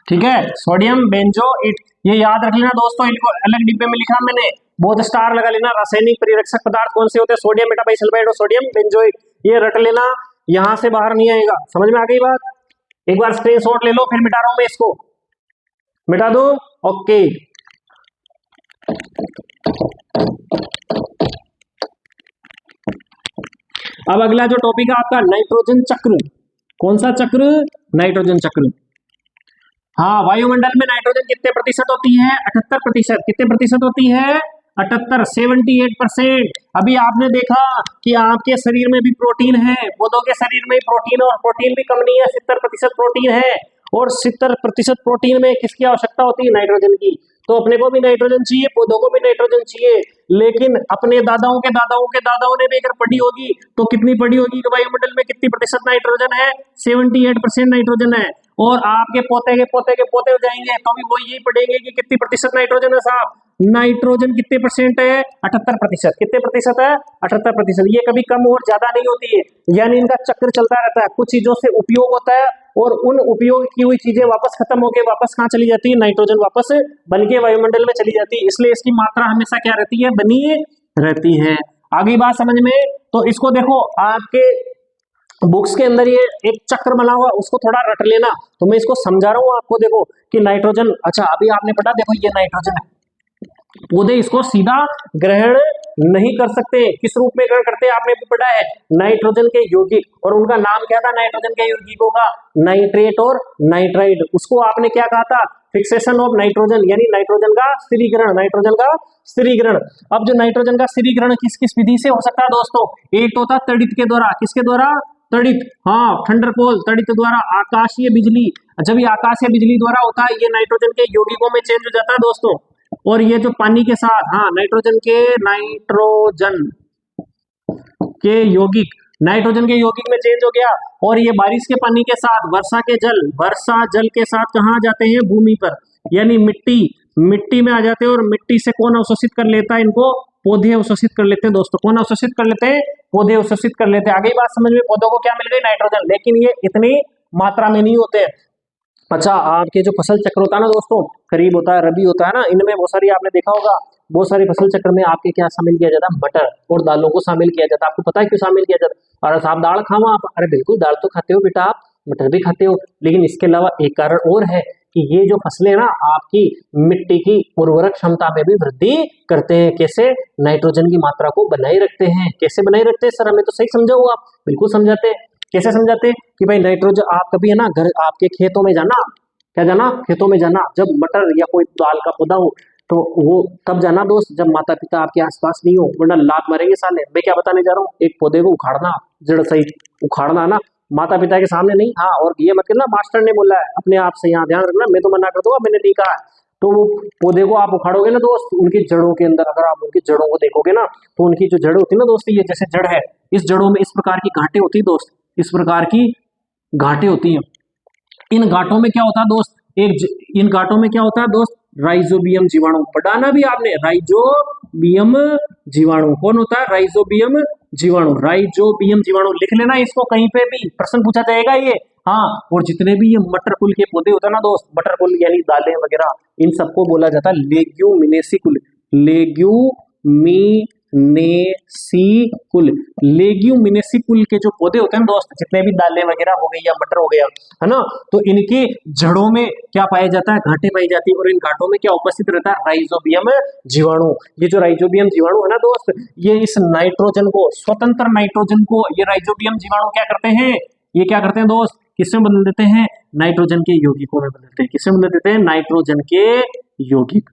ठीक है, सोडियम बेंजोइट, ये याद रख लेना दोस्तों, इनको अलग डिब्बे में लिखा मैंने, बहुत स्टार लगा लेना। रासायनिक परिरक्षक पदार्थ कौन से होते हैं? सोडियम मेटाबाइसल्फाइड और सोडियम बेंजोइट, ये रट लेना, यहां से बाहर नहीं आएगा। समझ में आ गई बात? एक बार स्क्रीनशॉट ले लो, फिर मिटा रहा हूं मैं इसको, मिटा दो। ओके, अब अगला जो टॉपिक है आपका नाइट्रोजन चक्र। कौन सा चक्र? नाइट्रोजन चक्र। हाँ, वायुमंडल में नाइट्रोजन कितने प्रतिशत होती है? 78%। कितने प्रतिशत होती है? 78, 78%। अभी आपने देखा कि आपके शरीर में भी प्रोटीन है, पौधों के शरीर में प्रोटीन, और प्रोटीन भी कम नहीं है, 70% प्रोटीन है, और 70% प्रोटीन में किसकी आवश्यकता होती है? नाइट्रोजन की। तो अपने को भी नाइट्रोजन चाहिए, पौधों को भी नाइट्रोजन चाहिए, लेकिन अपने दादाओं के दादाओं के दादाओं ने भी अगर पढ़ी होगी तो कितनी पढ़ी होगी कि वायुमंडल में कितनी प्रतिशत नाइट्रोजन है? 78% नाइट्रोजन है। और आपके पोते के पोते के पोते हो जाएंगे तो भी वो यही पढ़ेंगे कि कितनी प्रतिशत नाइट्रोजन है साहब। नाइट्रोजन कितने परसेंट है? 78%। कितने प्रतिशत है? 78%। ये कभी कम और ज्यादा नहीं होती है, यानी इनका चक्र चलता रहता है। कुछ चीजों से उपयोग होता है और उन उपयोग की हुई चीजें वापस खत्म होकर वापस कहाँ चली जाती है? नाइट्रोजन वापस बन के वायुमंडल में चली जाती है। इसलिए इसकी मात्रा हमेशा क्या रहती है? बनी रहती है। आगे बात समझ में? तो इसको देखो, आपके बुक्स के अंदर ये एक चक्र बना हुआ, उसको थोड़ा रट लेना। तो मैं इसको समझा रहा हूँ आपको। देखो कि नाइट्रोजन, अच्छा अभी आपने पढ़ा, देखो ये नाइट्रोजन है, पौधे इसको सीधा ग्रहण नहीं कर सकते। किस रूप में ग्रहण करते हैं? आपने भी पढ़ा है, नाइट्रोजन के यौगिक, और उनका नाम क्या था नाइट्रोजन के यौगिकों का? नाइट्रेट और नाइट्राइड। उसको आपने क्या कहा था? फिक्सेशन ऑफ नाइट्रोजन, यानी नाइट्रोजन का स्थिरीकरण, नाइट्रोजन का स्थिरीकरण। अब जो नाइट्रोजन का स्थिरीकरण किस किस विधि से हो सकता है दोस्तों? एक तो होता तड़ित के द्वारा। किसके द्वारा? तड़ित, हाँ, थंडरपोल, तड़ित द्वारा। आकाशीय बिजली, जब ये आकाशीय बिजली द्वारा होता है, ये नाइट्रोजन के यौगिकों में चेंज हो जाता है दोस्तों। और ये जो पानी के साथ, हाँ, नाइट्रोजन के यौगिक में चेंज हो गया। और ये बारिश के पानी के साथ, वर्षा जल के साथ कहाँ जाते हैं? भूमि पर, यानी मिट्टी में आ जाते हैं। और मिट्टी से कौन अवशोषित कर लेता है इनको? पौधे अवशोषित कर लेते हैं दोस्तों। कौन अवशोषित कर लेते हैं? पौधे अवशोषित कर लेते हैं। आगे बात समझ में? पौधों को क्या मिल गई? नाइट्रोजन, लेकिन ये इतनी मात्रा में नहीं होते हैं। अच्छा, आपके जो फसल चक्र होता है ना दोस्तों, खरीफ होता है, रबी होता है ना, इनमें बहुत सारी आपने देखा होगा, बहुत सारी फसल चक्र में आपके क्या शामिल किया जाता है? मटर और दालों को शामिल किया जाता है। आपको पता है क्यों शामिल किया जाता है? अरे साहब दाल खाओ आप, अरे बिल्कुल दाल तो खाते हो बेटा आप, मटर भी खाते हो, लेकिन इसके अलावा एक कारण और है कि ये जो फसलें ना आपकी मिट्टी की उर्वरक क्षमता में भी वृद्धि करते हैं। कैसे? नाइट्रोजन की मात्रा को बनाए रखते हैं। कैसे बनाए रखते हैं सर? हमें तो सही समझाओ आप। बिल्कुल समझाते हैं। कैसे समझाते हैं कि भाई नाइट्रोजन, आप कभी है ना घर आपके खेतों में जाना, क्या जाना? खेतों में जाना, जब मटर या कोई दाल का पौधा हो तो वो तब जाना दोस्त जब माता पिता आपके आसपास नहीं हो, वरना लात मारेंगे साले। मैं क्या बताने जा रहा हूँ, एक पौधे को उखाड़ना, जड़ सहित उखाड़ना ना, माता पिता के सामने नहीं। हाँ, और ये मत करना मास्टर ने बोला है, अपने आप से यहाँ ध्यान रखना, मैं तो मना कर दूंगा, मैंने नहीं कहा। तो वो पौधे को आप उखाड़ोगे ना दोस्त, उनकी जड़ों के अंदर अगर आप उनकी जड़ों को देखोगे ना, तो उनकी जो जड़ होती है ना दोस्त, ये जैसे जड़ है, इस जड़ों में इस प्रकार की गांठें होती है दोस्त, इस प्रकार की गांठें होती हैं। इन गांठों में क्या होता है दोस्त, इन गांठों में क्या होता है दोस्त, राइजोबियम जीवाणु। पढ़ाना भी आपने, राइजोबियम जीवाणु। कौन होता है? राइजोबियम जीवाणु। राइजोबियम जीवाणु लिख लेना इसको, कहीं पे भी प्रश्न पूछा जाएगा ये। हाँ, और जितने भी ये मटर कुल के पौधे होते हैं ना दोस्त, मटर कुल यानी दालें वगैरह, इन सबको बोला जाता है लेग्यूमिनेसी कुल। लेग्यूमिनेसी कुल, लेग्यूमिनेसी कुल के जो पौधे होते हैं दोस्त, जितने भी दालें वगैरह हो गई या मटर हो गया, है ना, तो इनके जड़ों में क्या पाया जाता है? गांठें पाई जाती है। और इन गांठों में क्या उपस्थित रहता है? राइजोबियम जीवाणु। ये जो राइजोबियम जीवाणु है ना दोस्त, ये इस नाइट्रोजन को, स्वतंत्र नाइट्रोजन को, ये राइजोबियम जीवाणु क्या करते हैं? ये क्या करते हैं दोस्त? किसमें बदल देते हैं? नाइट्रोजन के यौगिकों में बदलते हैं। किसमें बदल देते हैं? नाइट्रोजन के यौगिक,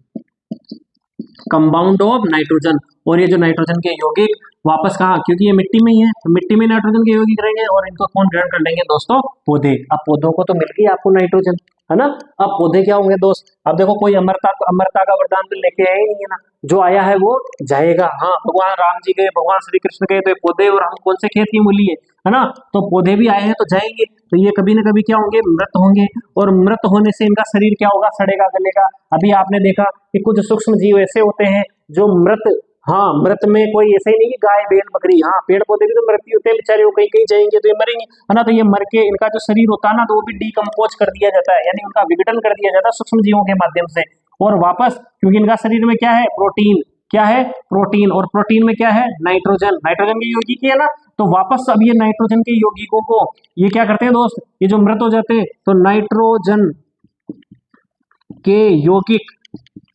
कंपाउंड ऑफ नाइट्रोजन। और ये जो नाइट्रोजन के यौगिक वापस कहाँ? क्योंकि ये मिट्टी में ही है, तो मिट्टी में नाइट्रोजन के यौगिक रहेंगे, और इनको कौन ग्रहण कर लेंगे दोस्तों? पौधे। अब पौधों को तो मिल गई आपको नाइट्रोजन, है ना। अब पौधे क्या होंगे दोस्त? अब देखो, कोई अमरता का वरदान तो लेके आया ही नहीं है ना, जो आया है वो जाएगा। हाँ, भगवान राम जी गए, भगवान श्री कृष्ण गए, तो पौधे, और हम कौन से खेत की मूली है ना, तो पौधे भी आए हैं तो जाएंगे, तो ये कभी ना कभी क्या होंगे? मृत होंगे। और मृत होने से इनका शरीर क्या होगा? सड़ेगा, गलेगा। अभी आपने देखा कि कुछ सूक्ष्म जीव ऐसे होते हैं जो मृत, हाँ, मृत में कोई ऐसे ही नहीं कि गाय बैल बकरी, हाँ, पेड़ पौधे भी तो मृत्यु होते हैं बेचारे, वो कहीं कहीं जाएंगे तो ये मरेंगे, है ना। तो ये मर के इनका जो शरीर होता है ना, तो वो भी डिकम्पोज कर दिया जाता है, यानी उनका विघटन कर दिया जाता है सूक्ष्म जीवों के माध्यम से। और वापस, क्योंकि इनका शरीर में क्या है? प्रोटीन। क्या है? प्रोटीन। और प्रोटीन में क्या है? नाइट्रोजन। नाइट्रोजन के यौगिक है ना, तो वापस अब ये नाइट्रोजन के यौगिकों को ये क्या करते हैं दोस्त? ये जो मृत हो जाते हैं, तो नाइट्रोजन के यौगिक,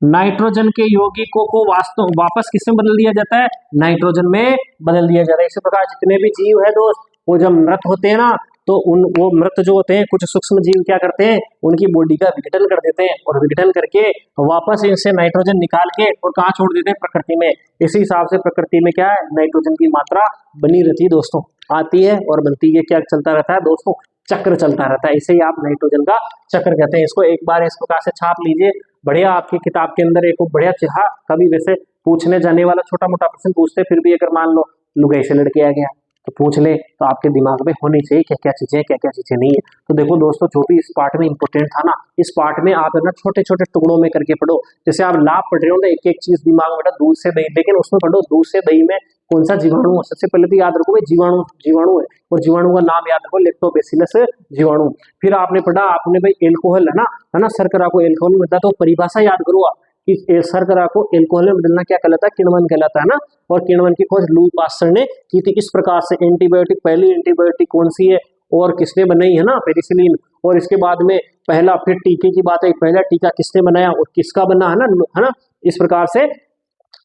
नाइट्रोजन के यौगिकों को वापस किसमें बदल दिया जाता है? नाइट्रोजन में बदल दिया जाता है। इसी प्रकार जितने भी जीव है दोस्त, वो जब मृत होते हैं ना, तो वो मृत जो होते हैं, कुछ सूक्ष्म जीव क्या करते हैं? उनकी बॉडी का विघटन कर देते हैं, और विघटन करके वापस इनसे नाइट्रोजन निकाल के और कहाँ छोड़ देते हैं? प्रकृति में। इसी हिसाब से प्रकृति में क्या है? नाइट्रोजन की मात्रा बनी रहती है दोस्तों, आती है और बनती है। क्या चलता रहता है दोस्तों? चक्र चलता रहता है। इसे ही आप नाइट्रोजन का चक्र कहते हैं। इसको एक बार इस प्रकार से छाप लीजिए, बढ़िया आपकी किताब के अंदर एक बढ़िया चिहा। कभी वैसे पूछने जाने वाला छोटा मोटा प्रश्न पूछते, फिर भी अगर मान लो लुगाई से लड़के आ गया तो पूछ ले, तो आपके दिमाग में होनी चाहिए क्या क्या चीजें नहीं है। तो देखो दोस्तों, जो भी इस पार्ट में इंपोर्टेंट था ना, इस पार्ट में आप है ना छोटे छोटे टुकड़ों में करके पढ़ो। जैसे आप लाभ पढ़ रहे हो ना, एक एक चीज दिमाग में बैठा, दूध से दही, लेकिन उसमें पढ़ो दूध से दही में कौन सा जीवाणु है। सबसे पहले तो याद रखो भाई, जीवाणु है, और जीवाणु का नाम याद रखो, लैक्टोबैसिलस जीवाणु। फिर आपने पढ़ा, आपने भाई एल्कोहल है ना, शर्करा को एल्कोहल में बदला, तो परिभाषा याद करो आप कि शर्करा को एल्कोहल में बदलना क्या कहलाता है? किण्वन कहलाता है ना। और किण्वन की खोज लुई पास्चर ने की थी। इस प्रकार से एंटीबायोटिक, पहली एंटीबायोटिक कौन सी है और किसने बनाई है ना? पेनिसिलिन। और इसके बाद में पहला, फिर टीके की बात है, पहला टीका किसने बनाया और किसका बना, है ना। इस प्रकार से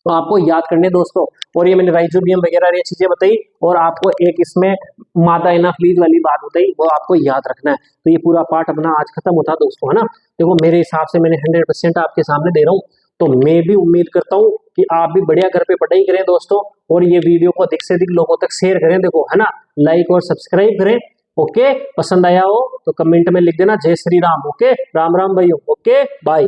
तो आपको याद करने दोस्तों। और ये मैंने राइजोबियम वगैरह ये चीजें बताई, और आपको एक इसमें मादा एनाफिलीज वाली बात बताई, वो आपको याद रखना है। तो ये पूरा पार्ट अपना आज खत्म होता है दोस्तों, है ना। देखो मेरे हिसाब से मैंने 100% आपके सामने दे रहा हूँ, तो मैं भी उम्मीद करता हूँ कि आप भी बढ़िया घर पे पढ़ाई करें दोस्तों, और ये वीडियो को अधिक से अधिक लोगों तक शेयर करें, देखो, है ना, लाइक और सब्सक्राइब करें। ओके, पसंद आया हो तो कमेंट में लिख देना जय श्री राम। ओके, राम राम भाइयों। Okay, bye.